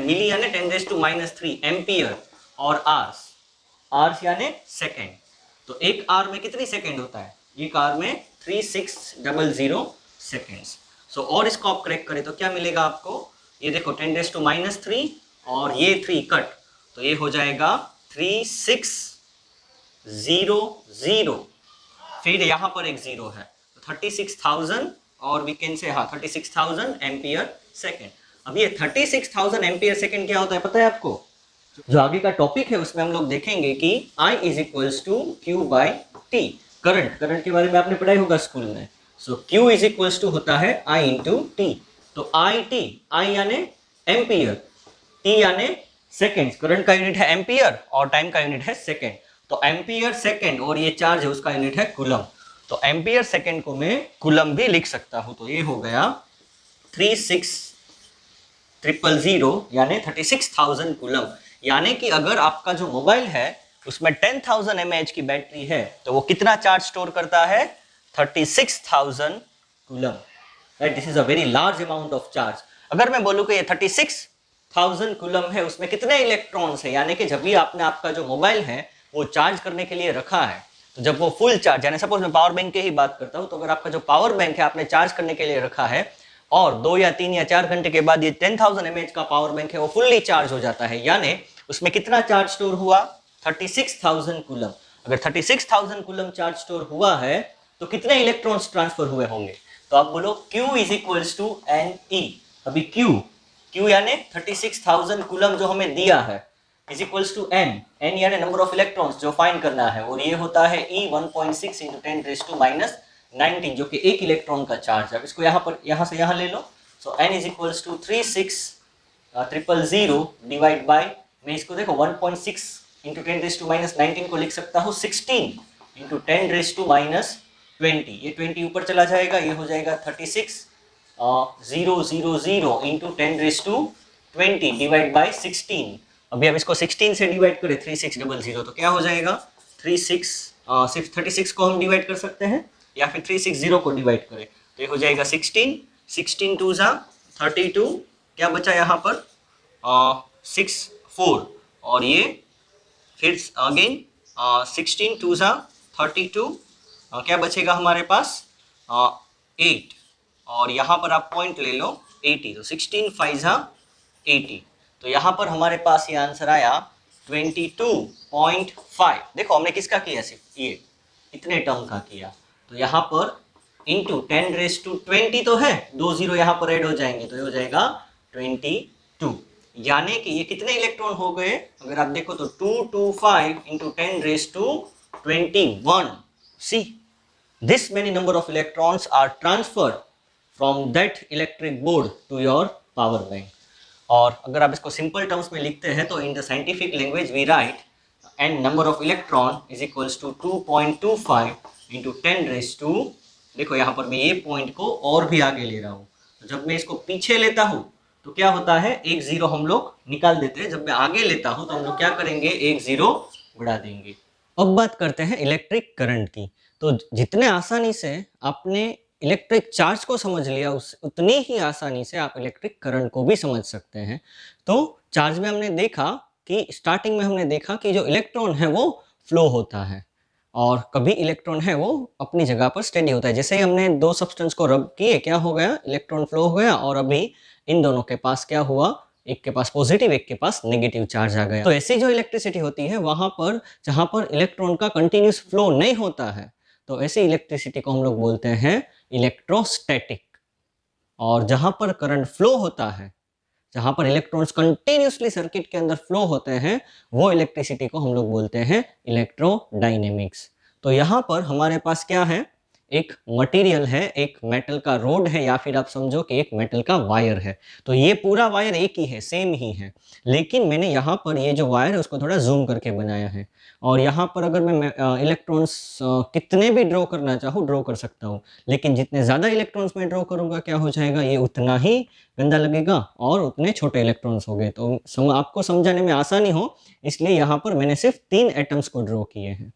10⁻³ एम्पियर और आर्स यानी सेकेंड। तो एक आर में कितनी सेकेंड होता है, एक आर में 3600 सेकेंड्स। सो और इसको आप क्रैक करें तो क्या मिलेगा आपको, ये देखो 10⁻³ और ये 3 कट, तो ये हो जाएगा 3600, फिर यहाँ पर एक जीरो है, तो 36,000 और वी कैन से 36,000 एम्पियर सेकेंड। अब ये 36,000 एम्पियर सेकेंड क्या होता है पता है आपको, जो आगे का टॉपिक है उसमें हम लोग देखेंगे कि I = Q/T, करंट के बारे में आपने पढ़ाई होगा स्कूल में। सो Q = होता है I × T, तो I यानी एम्पियर, T यानी सेकेंड, करंट का यूनिट है एम्पियर और टाइम का यूनिट है सेकेंड, तो एम्पियर सेकेंड और ये चार्ज है उसका यूनिट है कूलम, तो एम्पियर सेकेंड को मैं कूलम भी लिख सकता हूं, तो ये हो गया 36,000 यानी 36,000 कूलम। यानी कि अगर आपका जो मोबाइल है उसमें 10,000 mAh की बैटरी है तो वो कितना चार्ज स्टोर करता है 36,000 coulomb, right. This is a very large amount of charge. अगर मैं बोलूं कि ये 36,000 कूलम है, उसमें कितने इलेक्ट्रॉन्स है, यानी कि जब भी आपने आपका जो मोबाइल है वो चार्ज करने के लिए रखा है, तो जब वो फुल चार्ज, यानी सपोज मैं पावर बैंक की ही बात करता हूं, तो अगर आपका जो पावर बैंक है आपने चार्ज करने के लिए रखा है और 2 या 3 या 4 घंटे के बाद ये 10,000 mAh का पावर बैंक है वो फुल्ली चार्ज हो जाता है, यानी उसमें कितना चार्ज स्टोर हुआ 36,000 कूलम। अगर 36,000 कूलम चार्ज स्टोर हुआ है तो कितने इलेक्ट्रॉन्स ट्रांसफर हुए होंगे, तो आप बोलो Q = NE। अभी Q यानी 36,000 कूलम जो हमें दिया है = N यानी नंबर ऑफ इलेक्ट्रॉन्स जो फाइंड करना है, और ये होता है E 1.6 × 10⁻⁻19 जो कि एक इलेक्ट्रॉन का चार्ज है। इसको यहाँ से यहाँ ले लो, सो N = 36,000 डिवाइड बाय, मैं इसको देखो 1.6 × 10⁻⁻19 को लिख सकता हूँ 16 × 10⁻20, ये 20 ऊपर चला जाएगा, ये हो जाएगा 36,000 × 10⁻20 डिवाइड बाय 16। अभी अब इसको 16 से डिवाइड करें 3600 तो क्या हो जाएगा 36 को हम डिवाइड कर सकते हैं या फिर 360 को डिवाइड करें, तो ये हो जाएगा 16 2 32, क्या बचा यहाँ पर 6 4, और ये फिर अगेन 16 2 32, क्या बचेगा हमारे पास 8, और यहाँ पर आप पॉइंट ले लो 80, तो 16 5 80, तो यहाँ पर हमारे पास ये आंसर आया 22.5। देखो हमने किसका किया, सिर्फ ये इतने टर्म का किया, तो यहाँ पर इंटू 10⁻20 तो है, 2 जीरो यहाँ पर ऐड हो जाएंगे, तो ये हो जाएगा 22। यानी कि ये कितने इलेक्ट्रॉन हो गए, अगर आप देखो तो 225 into 10⁻21. See, this many number of electrons are transferred from that electric board to your power bank. और अगर आप इसको सिंपल टर्म्स में लिखते हैं तो in the scientific language we write and number of electron is equals to 2.25 into 10⁻². देखो यहाँ पर मैं ये पॉइंट को और भी आगे ले रहा हूँ, तो जब मैं इसको पीछे लेता हूँ तो क्या होता है, एक जीरो हम लोग निकाल देते हैं, जब मैं आगे लेता हूँ तो हम लोग क्या करेंगे, एक जीरो बढ़ा देंगे. अब बात करते हैं इलेक्ट्रिक करंट की. तो जितने आसानी से आपने इलेक्ट्रिक चार्ज को समझ लिया उतनी ही आसानी से आप इलेक्ट्रिक करंट को भी समझ सकते हैं. तो चार्ज में हमने देखा कि स्टार्टिंग में हमने देखा कि जो इलेक्ट्रॉन है वो फ्लो होता है और कभी इलेक्ट्रॉन है वो अपनी जगह पर स्टेडी होता है. जैसे ही हमने दो सब्सटेंस को रब किए क्या हो गया, इलेक्ट्रॉन फ्लो हो गया और अभी इन दोनों के पास क्या हुआ, एक के पास पॉजिटिव एक के पास नेगेटिव चार्ज आ गया. तो ऐसी जो इलेक्ट्रिसिटी होती है वहां पर जहां पर इलेक्ट्रॉन का कंटिन्यूस फ्लो नहीं होता है तो ऐसी इलेक्ट्रिसिटी को हम लोग बोलते हैं इलेक्ट्रोस्टैटिक. और जहां पर करंट फ्लो होता है, जहां पर इलेक्ट्रॉन्स कंटिन्यूसली सर्किट के अंदर फ्लो होते हैं, वो इलेक्ट्रिसिटी को हम लोग बोलते हैं इलेक्ट्रोडायनेमिक्स. तो यहाँ पर हमारे पास क्या है, एक मटेरियल है, एक मेटल का रोड है या फिर आप समझो कि एक मेटल का वायर है. तो ये पूरा वायर एक ही है, सेम ही है, लेकिन मैंने यहाँ पर ये जो वायर है उसको थोड़ा जूम करके बनाया है. और यहाँ पर अगर मैं इलेक्ट्रॉन्स कितने भी ड्रॉ करना चाहूँ ड्रॉ कर सकता हूँ, लेकिन जितने ज़्यादा इलेक्ट्रॉन्स मैं ड्रॉ करूँगा क्या हो जाएगा, ये उतना ही गंदा लगेगा और उतने छोटे इलेक्ट्रॉन्स हो गए. तो आपको समझाने में आसानी हो इसलिए यहाँ पर मैंने सिर्फ 3 एटम्स को ड्रॉ किए हैं.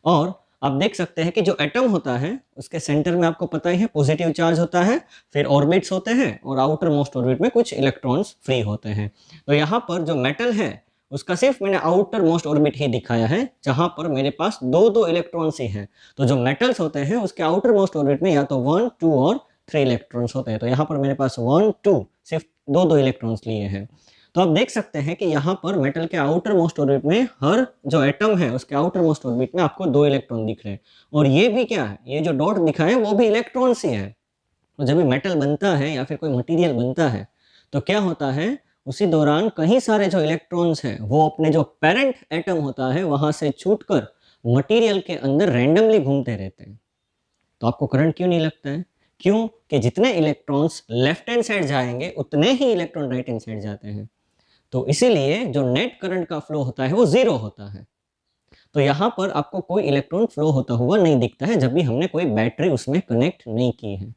और आप देख सकते हैं कि जो एटम होता है उसके सेंटर में आपको पता ही है पॉजिटिव चार्ज होता है, फिर ऑर्बिट्स होते हैं और आउटर मोस्ट ऑर्बिट में कुछ इलेक्ट्रॉन्स फ्री होते हैं. तो यहाँ पर जो मेटल है उसका सिर्फ मैंने आउटर मोस्ट ऑर्बिट ही दिखाया है जहाँ पर मेरे पास दो इलेक्ट्रॉन्स ही हैं. तो जो मेटल्स होते हैं उसके आउटर मोस्ट ऑर्बिट में या तो 1, 2 और 3 इलेक्ट्रॉन्स होते हैं. तो यहाँ पर मेरे पास 1, 2 सिर्फ दो इलेक्ट्रॉन्स लिए हैं. तो आप देख सकते हैं कि यहाँ पर मेटल के आउटर मोस्ट ऑर्बिट में हर जो एटम है उसके आउटर मोस्ट ऑर्बिट में आपको 2 इलेक्ट्रॉन दिख रहे हैं. और ये भी क्या है, ये जो डॉट दिखा है वो भी इलेक्ट्रॉन्स ही है. तो जब भी मेटल बनता है या फिर कोई मटेरियल बनता है तो क्या होता है, उसी दौरान कई सारे जो इलेक्ट्रॉन्स हैं वो अपने जो पेरेंट एटम होता है वहाँ से छूटकर मटेरियल के अंदर रैंडमली घूमते रहते हैं. तो आपको करंट क्यों नहीं लगता है, क्यों कि जितने इलेक्ट्रॉन्स लेफ्ट हैंड साइड जाएंगे उतने ही इलेक्ट्रॉन राइट हैंड साइड जाते हैं. तो इसीलिए जो नेट करंट का फ्लो होता है वो 0 होता है. तो यहाँ पर आपको कोई इलेक्ट्रॉन फ्लो होता हुआ नहीं दिखता है जब भी हमने कोई बैटरी उसमें कनेक्ट नहीं की है.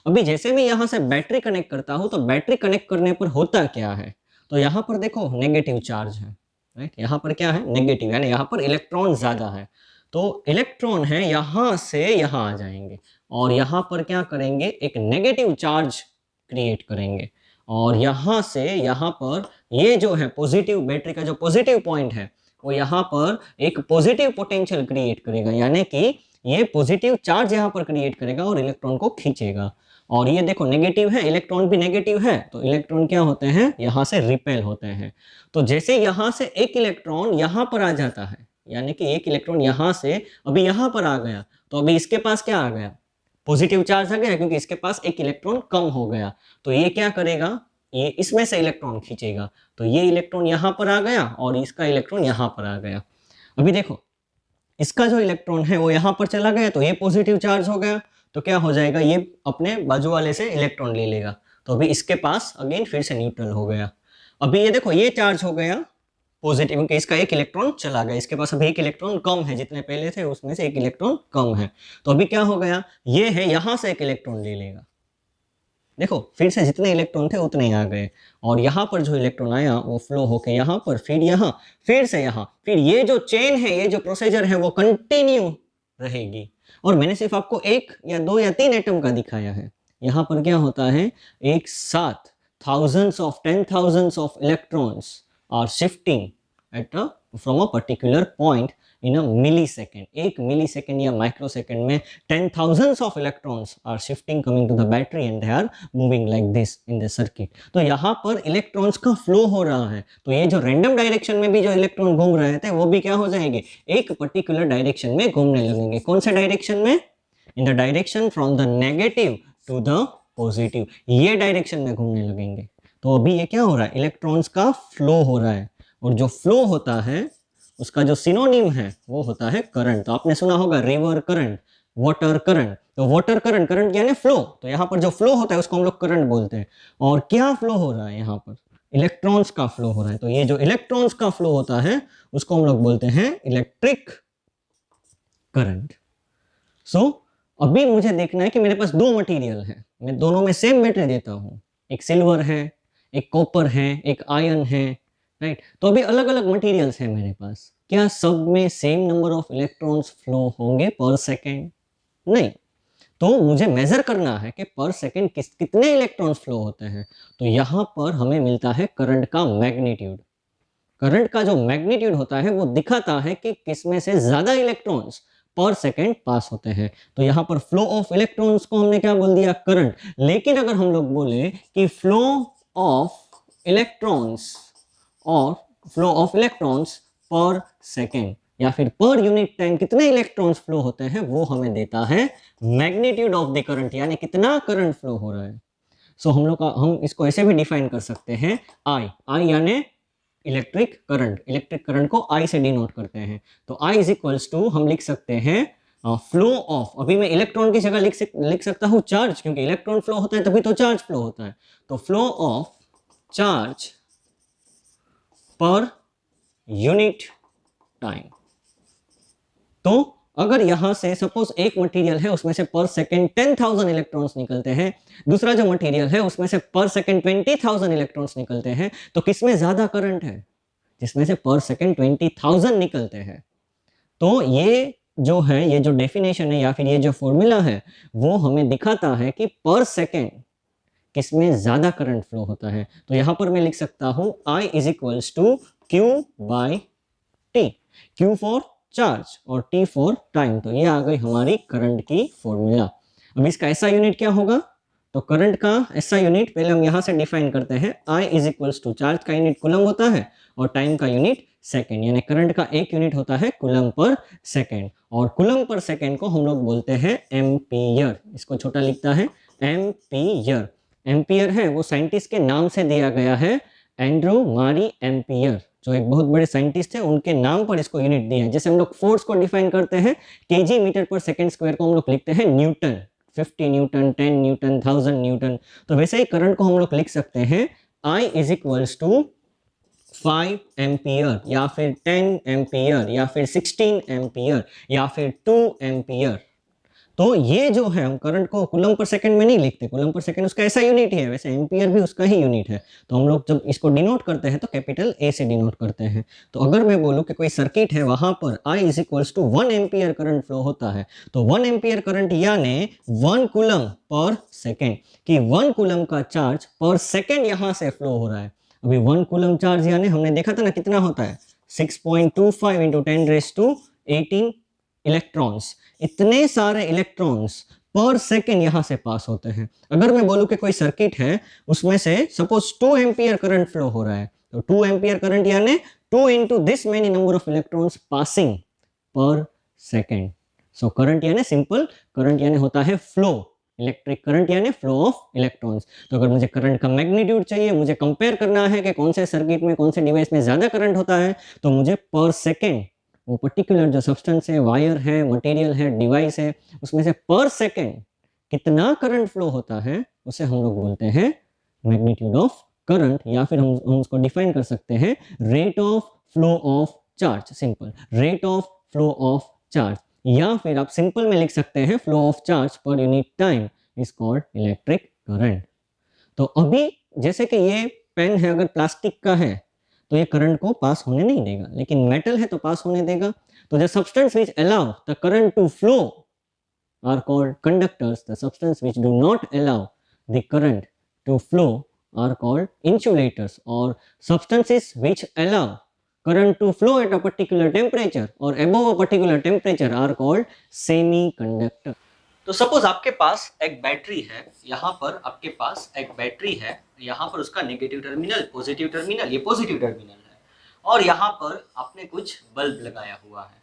अभी जैसे मैं यहाँ से बैटरी कनेक्ट करता हूँ तो बैटरी कनेक्ट करने पर होता क्या है, तो यहाँ पर देखो नेगेटिव चार्ज है, राइट. यहाँ पर क्या है, नेगेटिव, यानी यहाँ पर इलेक्ट्रॉन ज़्यादा है. तो इलेक्ट्रॉन है यहाँ से यहाँ आ जाएंगे और यहाँ पर क्या करेंगे, एक नेगेटिव चार्ज क्रिएट करेंगे. और यहाँ से यहाँ पर ये जो है पॉजिटिव, बैटरी का जो पॉजिटिव पॉइंट है वो यहाँ पर एक पॉजिटिव पोटेंशियल क्रिएट करेगा, यानी कि ये पॉजिटिव चार्ज यहाँ पर क्रिएट करेगा और इलेक्ट्रॉन को खींचेगा. और ये देखो नेगेटिव है, इलेक्ट्रॉन भी नेगेटिव है, तो इलेक्ट्रॉन क्या होते हैं, यहाँ से रिपेल होते हैं. तो जैसे यहाँ से एक इलेक्ट्रॉन यहाँ पर आ जाता है, यानी कि एक इलेक्ट्रॉन यहाँ से अभी यहाँ पर आ गया, तो अभी इसके पास क्या आ गया, पॉजिटिव चार्ज आ गया, क्योंकि इसके पास एक इलेक्ट्रॉन कम हो गया. तो ये क्या करेगा, ये इसमें से इलेक्ट्रॉन खींचेगा. तो ये इलेक्ट्रॉन यहाँ पर आ गया और इसका इलेक्ट्रॉन यहाँ पर आ गया. अभी देखो इसका जो इलेक्ट्रॉन है वो यहाँ पर चला गया तो ये पॉजिटिव चार्ज हो गया. तो क्या हो जाएगा, ये अपने बाजू वाले से इलेक्ट्रॉन ले लेगा. तो अभी इसके पास अगेन फिर से न्यूट्रल हो गया. अभी ये देखो ये चार्ज हो गया पॉजिटिव, क्योंकि इसका एक इलेक्ट्रॉन चला गया, इसके पास अभी एक इलेक्ट्रॉन कम है, जितने पहले थे उसमें से एक इलेक्ट्रॉन कम है. तो अभी क्या हो गया, ये है यहाँ से एक इलेक्ट्रॉन ले लेगा. देखो फिर से जितने इलेक्ट्रॉन थे उतने ही आ गए और यहाँ पर जो इलेक्ट्रॉन आया वो फ्लो होके यहाँ पर, फिर यहाँ, फिर से यहाँ, फिर ये जो चेन है, ये जो प्रोसीजर है वो कंटिन्यू रहेगी. और मैंने सिर्फ आपको 1 या 2 या 3 एटम का दिखाया है. यहाँ पर क्या होता है, एक साथ thousands of 10,000s of electrons are shifting at a from a particular point in a millisecond. 1 millisecond या माइक्रोसेकंड में 10,000s of electrons are shifting coming to the battery and they are moving like this in the circuit. तो यहाँ पर electrons का flow हो रहा है. तो ये जो रैंडम डायरेक्शन में भी जो इलेक्ट्रॉन घूम रहे थे वो भी क्या हो जाएंगे, एक पर्टिकुलर डायरेक्शन में घूमने लगेंगे. कौन से डायरेक्शन में, in the direction from the negative to the positive, ये डायरेक्शन में घूमने लगेंगे. तो अभी ये क्या हो रहा है, इलेक्ट्रॉन्स का फ्लो हो रहा है, और जो फ्लो होता है उसका जो सिनोनिम है वो होता है करंट। तो आपने सुना होगा रिवर करंट, वाटर करंट। तो वाटर करंट, करंट यानी फ्लो, तो यहाँ पर जो फ्लो होता है उसको हम लोग करंट बोलते हैं। और क्या फ्लो हो रहा है यहाँ पर, इलेक्ट्रॉन्स का फ्लो हो रहा है। तो ये जो इलेक्ट्रॉन्स का फ्लो होता है उसको हम लोग बोलते हैं इलेक्ट्रिक करंट। सो अभी मुझे देखना है कि मेरे पास दो मटेरियल है, मैं दोनों में सेम बैटरी देता हूँ, एक सिल्वर है, एक कॉपर है, एक आयरन है, राइट। तो अभी अलग अलग मटेरियल्स है मेरे पास, क्या सब में same number of electrons flow होंगे पर सेकेंड? नहीं। तो मुझे मेजर करना है कि पर सेकेंड कितने इलेक्ट्रॉन्स फ्लो होते हैं। तो यहाँ पर हमें मिलता है करंट का मैग्नीट्यूड। करंट का जो मैग्नीट्यूड होता है वो दिखाता है कि किसमें से ज्यादा इलेक्ट्रॉन्स पर सेकेंड पास होते हैं। तो यहाँ पर फ्लो ऑफ इलेक्ट्रॉन्स को हमने क्या बोल दिया, करंट। लेकिन अगर हम लोग बोले कि फ्लो ऑफ इलेक्ट्रॉन्स और फ्लो ऑफ इलेक्ट्रॉन्स पर सेकेंड या फिर पर यूनिट टाइम कितने इलेक्ट्रॉन्स फ्लो होते हैं, वो हमें देता है मैग्नीट्यूड ऑफ द करंट, यानी कितना करंट फ्लो हो रहा है। सो हम इसको ऐसे भी डिफाइन कर सकते हैं, आई यानी इलेक्ट्रिक करंट, इलेक्ट्रिक करंट को I से डिनोट करते हैं। तो I इज इक्वल्स टू हम लिख सकते हैं फ्लो ऑफ, अभी मैं इलेक्ट्रॉन की जगह लिख सकता हूं चार्ज, क्योंकि इलेक्ट्रॉन फ्लो होता है तभी तो चार्ज फ्लो होता है। तो flow of charge per unit time. तो अगर यहां से सपोज एक मटेरियल है उसमें से पर सेकेंड 10,000 इलेक्ट्रॉन्स निकलते हैं, दूसरा जो मटेरियल है उसमें से पर सेकेंड 20,000 इलेक्ट्रॉन्स निकलते हैं, तो किसमें ज्यादा करंट है? जिसमें से पर सेकेंड 20,000 निकलते हैं। तो ये जो है, ये जो डेफिनेशन है या फिर ये जो फॉर्मूला है वो हमें दिखाता है कि पर सेकेंड किसमें ज्यादा करंट फ्लो होता है। तो यहां पर मैं लिख सकता हूं I is equals to Q by T, Q for charge और T फॉर टाइम। तो ये आ गई हमारी करंट की फॉर्मूला। अब इसका ऐसा यूनिट क्या होगा? तो करंट का ऐसा यूनिट पहले हम यहां से डिफाइन करते हैं, I is equals to charge का यूनिट कूलम होता है और टाइम का यूनिट सेकेंड, यानी करंट का एक यूनिट होता है कूलम पर सेकेंड, और कूलम पर सेकेंड को हम लोग बोलते हैं एम्पियर। इसको छोटा लिखता है एम्पियर। एम्पियर है वो साइंटिस्ट के नाम से दिया गया है, एंड्रू मारी एम्पियर, जो एक बहुत बड़े साइंटिस्ट थे, उनके नाम पर इसको यूनिट दिया है। जैसे हम लोग फोर्स को डिफाइन करते हैं केजी मीटर पर सेकेंड स्क्वायर को हम लोग लिखते हैं न्यूटन, 50 न्यूटन, 10 न्यूटन, 1000 न्यूटन। तो वैसे ही करंट को हम लोग लिख सकते हैं I is equals to 5 ampere या फिर 10 एम्पियर या फिर 16 एम्पियर या फिर 2 एम्पियर। तो ये जो है हम करंट को कूलम पर सेकंड में नहीं लिखते, कूलम पर सेकंड उसका ऐसा यूनिट ही है, वैसे एम्पियर भी उसका ही यूनिट है। तो हम लोग जब इसको डिनोट करते हैं तो कैपिटल A से डिनोट करते हैं। तो अगर मैं बोलूं कि कोई सर्किट है वहां पर I is equals to 1 ampere current flow होता है, तो 1 एम्पियर करंट यानी 1 कूलम पर सेकेंड, कि 1 कूलम का चार्ज पर सेकेंड यहां से फ्लो हो रहा है। अभी 1 कूलम चार्ज यानी हमने देखा था ना कितना होता है, 6.25 इंटू 10⁻18 इलेक्ट्रॉन्स। इतने सारे इलेक्ट्रॉन्स पर सेकेंड यहां से पास होते हैं। अगर मैं बोलूं कि कोई सर्किट है उसमें से सपोज 2 एम्पियर करंट फ्लो हो रहा है, तो 2 एम्पियर करंट यानी 2 into this many number of electrons passing पर सेकेंड। सो करंट यानी सिंपल, करंट यानी होता है फ्लो, इलेक्ट्रिक करंट यानी फ्लो ऑफ इलेक्ट्रॉन्स। तो अगर मुझे करंट का मैग्नीट्यूड चाहिए, मुझे कंपेयर करना है कि कौन से सर्किट में कौन से डिवाइस में ज्यादा करंट होता है, तो मुझे पर सेकेंड वो पर्टिकुलर जो सब्सटेंस है, वायर है, मटेरियल है, डिवाइस है, उसमें से पर सेकेंड कितना करंट फ्लो होता है उसे हम लोग बोलते हैं मैग्नीट्यूड ऑफ करंट, या फिर हम उसको डिफाइन कर सकते हैं rate of flow of charge, simple rate of flow of charge, या फिर आप सिंपल में लिख सकते हैं flow of charge per unit time is called electric current. तो अभी जैसे कि ये पेन है, अगर प्लास्टिक का है तो ये करंट को पास होने नहीं देगा, लेकिन मेटल है तो पास होने देगा। तो the substance which allow the current to flow are called conductors, the substance which do not allow the current to flow are called insulators, और substances which allow current to flow at a particular temperature or above a particular temperature are called semiconductor। तो suppose आपके पास एक battery है, यहाँ पर आपके पास एक battery है, यहाँ पर उसका नेगेटिव टर्मिनल, पॉजिटिव टर्मिनल, ये पॉजिटिव टर्मिनल है, और यहाँ पर आपने कुछ बल्ब लगाया हुआ है।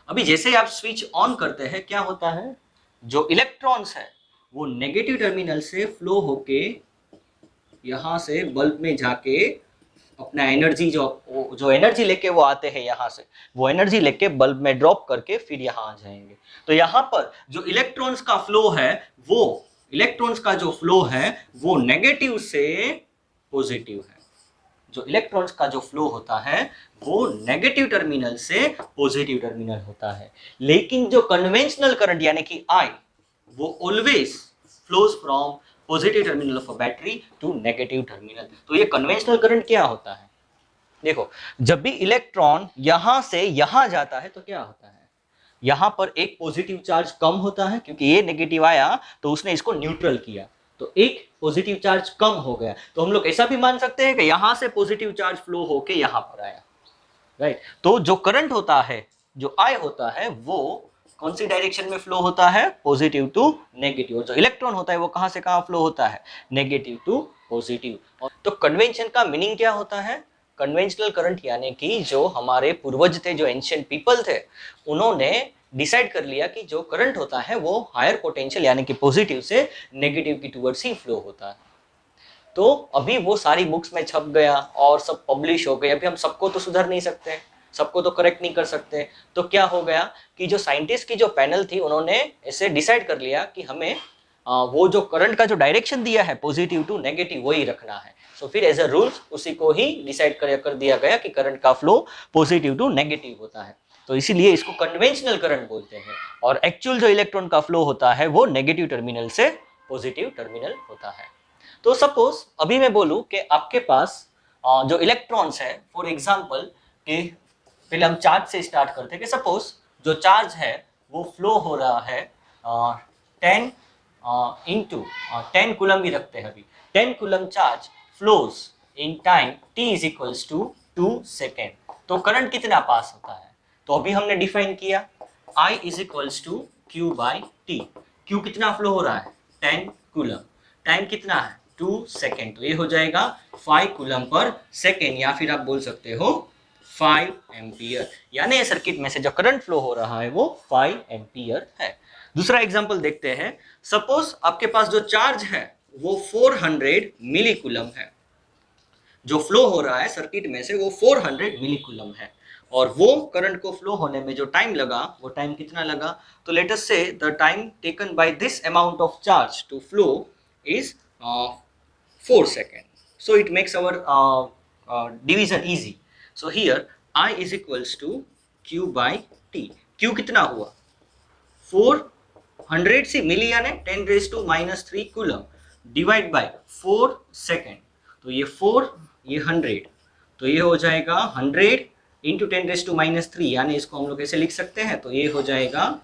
अभी जैसे ही आप स्विच ऑन करते हैं क्या होता है, जो इलेक्ट्रॉन्स है वो नेगेटिव टर्मिनल से फ्लो होके यहाँ से बल्ब में जाके अपना एनर्जी जो एनर्जी लेके वो आते हैं यहाँ से, वो एनर्जी लेके बल्ब में ड्रॉप करके फिर यहाँ आ जाएंगे। तो यहाँ पर जो इलेक्ट्रॉन्स का फ्लो है वो नेगेटिव से पॉजिटिव है। जो इलेक्ट्रॉन्स का जो फ्लो होता है वो नेगेटिव टर्मिनल से पॉजिटिव टर्मिनल होता है। लेकिन जो कन्वेंशनल करंट यानी कि I वो always flows from positive terminal of a battery to negative terminal. तो ये कन्वेंशनल करंट क्या होता है? देखो, जब भी इलेक्ट्रॉन यहां से यहां जाता है तो क्या होता है, यहां पर एक पॉजिटिव चार्ज कम होता है क्योंकि ये नेगेटिव आया तो उसने इसको न्यूट्रल किया, तो एक पॉजिटिव चार्ज कम हो गया। तो हम लोग ऐसा भी मान सकते हैं कि यहां से पॉजिटिव चार्ज फ्लो होके यहां पर आया, राइट। तो जो करंट होता है, जो I होता है, वो कौन सी डायरेक्शन में फ्लो होता है? Positive to negative. और जो इलेक्ट्रॉन होता है वो कहां से कहां फ्लो होता है? Negative to positive. तो कन्वेंशन का मीनिंग क्या होता है? कन्वेंशनल करंट यानी कि जो हमारे पूर्वज थे, जो एंशिएंट पीपल थे, उन्होंने डिसाइड कर लिया कि जो करंट होता है वो हायर पोटेंशियल यानी कि पॉजिटिव से नेगेटिव की टुवर्ड्स ही फ्लो होता है। तो अभी वो सारी बुक्स में छप गया और सब पब्लिश हो गए। अभी हम सबको तो सुधार नहीं सकते, सबको तो करेक्ट नहीं कर सकते। तो क्या हो गया कि जो साइंटिस्ट की जो पैनल थी उन्होंने ऐसे डिसाइड कर लिया कि हमें वो जो करंट का जो डायरेक्शन दिया है पॉजिटिव टू नेगेटिव वही रखना है। सो फिर एज अ रूल्स उसी को ही डिसाइड कर दिया गया कि करंट का फ्लो पॉजिटिव टू नेगेटिव होता है। तो इसीलिए इसको कन्वेंशनल करंट बोलते हैं। और एक्चुअल जो इलेक्ट्रॉन का फ्लो होता है वो नेगेटिव टर्मिनल से पॉजिटिव टर्मिनल होता है। तो सपोज अभी मैं बोलूं कि आपके पास जो इलेक्ट्रॉन्स है, फॉर एग्जांपल कि पहले हम चार्ज से स्टार्ट करते हैं कि सपोज जो चार्ज है वो फ्लो हो रहा है 10 इंटू 10 कूलम भी रखते हैं अभी। 10 coulomb charge flows in time t is equals to 2 second. तो करंट कितना पास होता है? तो अभी हमने डिफाइन किया I is equals to Q by T। Q कितना फ्लो हो रहा है? 10 कूलम। टाइम कितना है? 2 सेकेंड। तो ये हो जाएगा 5 कूलम पर सेकेंड, या फिर आप बोल सकते हो 5 एम्पियर। यानी सर्किट में से जो करंट फ्लो हो रहा है वो 5 एम्पियर है। दूसरा एग्जांपल देखते हैं। सपोज आपके पास जो चार्ज है वो 400 मिली कूलम है। जो फ्लो हो रहा है सर्किट में से वो 400 मिली कूलम है, और वो करंट को फ्लो होने में जो टाइम लगा वो टाइम कितना लगा? तो let us say the time taken by this amount of charge to flow is 4 second. So it makes our division easy. So here I is equals to Q by T। Q कितना हुआ? 400 से मिली यानी 10 raised to -3 coulomb divide by 4 second. तो ये 4, ये 100, तो ये हो जाएगा 100 इंटू 10 raised to -3, यानी इसको हम लोग ऐसे लिख सकते हैं। तो ये हो जाएगा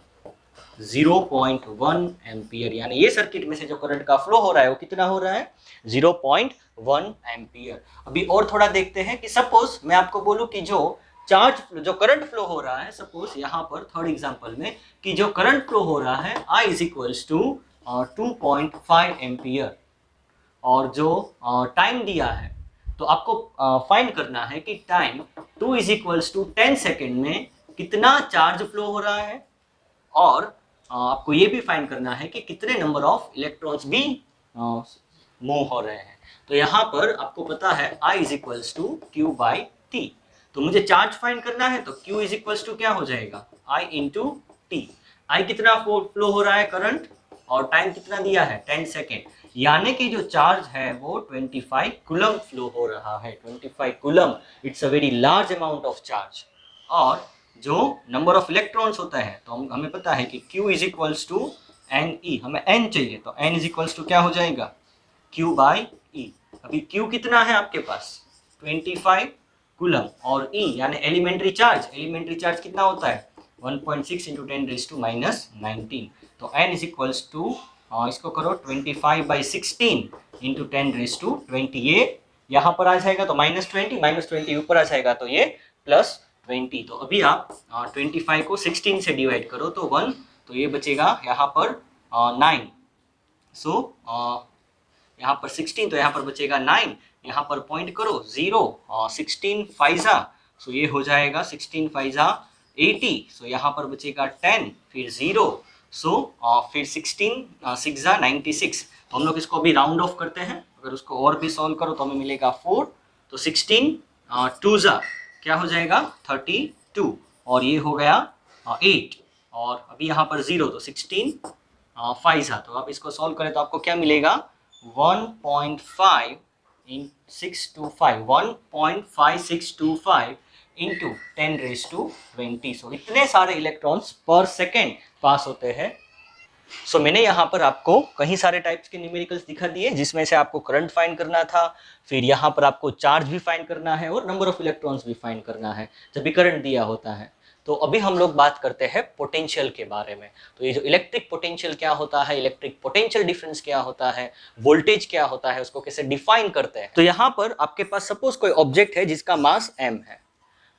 0.1 एम्पियर। यानी ये सर्किट में से जो करंट का फ्लो हो रहा है वो कितना हो रहा है? 0.1 एम्पियर। अभी और थोड़ा देखते हैं कि सपोज मैं आपको बोलूं कि जो करंट फ्लो हो रहा है, सपोज यहाँ पर थर्ड एग्जांपल में कि जो करंट फ्लो हो रहा है I is equals to 2.5 ampere, और जो टाइम दिया है तो आपको फाइंड करना है कि time 2 is equals to 10 second में कितना चार्ज फ्लो हो रहा है, और आपको ये भी फाइंड करना है कि कितने नंबर ऑफ इलेक्ट्रॉन्स भी मूव हो रहे हैं। तो यहाँ पर आपको पता है I is equals to Q by T। तो मुझे चार्ज फाइंड करना है तो Q इज इक्वल्स टू क्या हो जाएगा? I into T। I कितना फ्लो हो रहा है करंट, और टाइम कितना दिया है? 10 सेकेंड। यानी कि जो चार्ज है वो 25 कूलम फ्लो हो रहा है। 25 coulomb, it's a very large amount of charge. और जो नंबर ऑफ इलेक्ट्रॉन्स होता है तो हमें पता है कि Q is equals to NE, हमें N चाहिए तो N इज इक्वल्स टू क्या हो जाएगा? Q by E। अभी Q कितना है आपके पास? 25 कूलम, और E यानी एलिमेंट्री चार्ज कितना होता है? 1.6 इंटू 10 रेज़ टू -19। तो N इज इक्वल्स टू इसको करो 25 बाई 16 इंटू 10 रेज़ टू 20। ये यहाँ पर आ जाएगा तो -20 ऊपर आ जाएगा तो ये +20। तो अभी आप 25 को 16 से डिवाइड करो तो 1, तो ये बचेगा यहाँ पर 9। सो यहाँ पर 16 तो यहाँ पर बचेगा 9, यहाँ पर पॉइंट करो 0, 16 फाइजा, सो ये हो जाएगा 16 फाइजा 80, सो यहाँ पर बचेगा 10, फिर 0, सो फिर 16 6 96। तो हम लोग इसको अभी राउंड ऑफ करते हैं। अगर उसको और भी सॉल्व करो तो हमें मिलेगा 4, तो 16 2 जा क्या हो जाएगा 32, और ये हो गया 8, और अभी यहाँ पर 0, तो 16 5 जा, तो आप इसको सॉल्व करें तो आपको क्या मिलेगा 1.5 इन 625 1.5625 इंटू 10⁻20। सो इतने सारे इलेक्ट्रॉन्स पर सेकेंड पास होते हैं। सो मैंने यहाँ पर आपको कई सारे टाइप्स के न्यूमेरिकल्स दिखा दिए, जिसमें से आपको करंट फाइंड करना था, फिर यहाँ पर आपको चार्ज भी फाइंड करना है और नंबर ऑफ इलेक्ट्रॉन्स भी फाइंड करना है जब भी करंट दिया होता है। तो अभी हम लोग बात करते हैं पोटेंशियल के बारे में। तो ये जो इलेक्ट्रिक पोटेंशियल क्या होता है, इलेक्ट्रिक पोटेंशियल डिफरेंस क्या होता है, वोल्टेज क्या होता है, उसको कैसे डिफाइन करते हैं। तो यहाँ पर आपके पास सपोज कोई ऑब्जेक्ट है जिसका मास m है,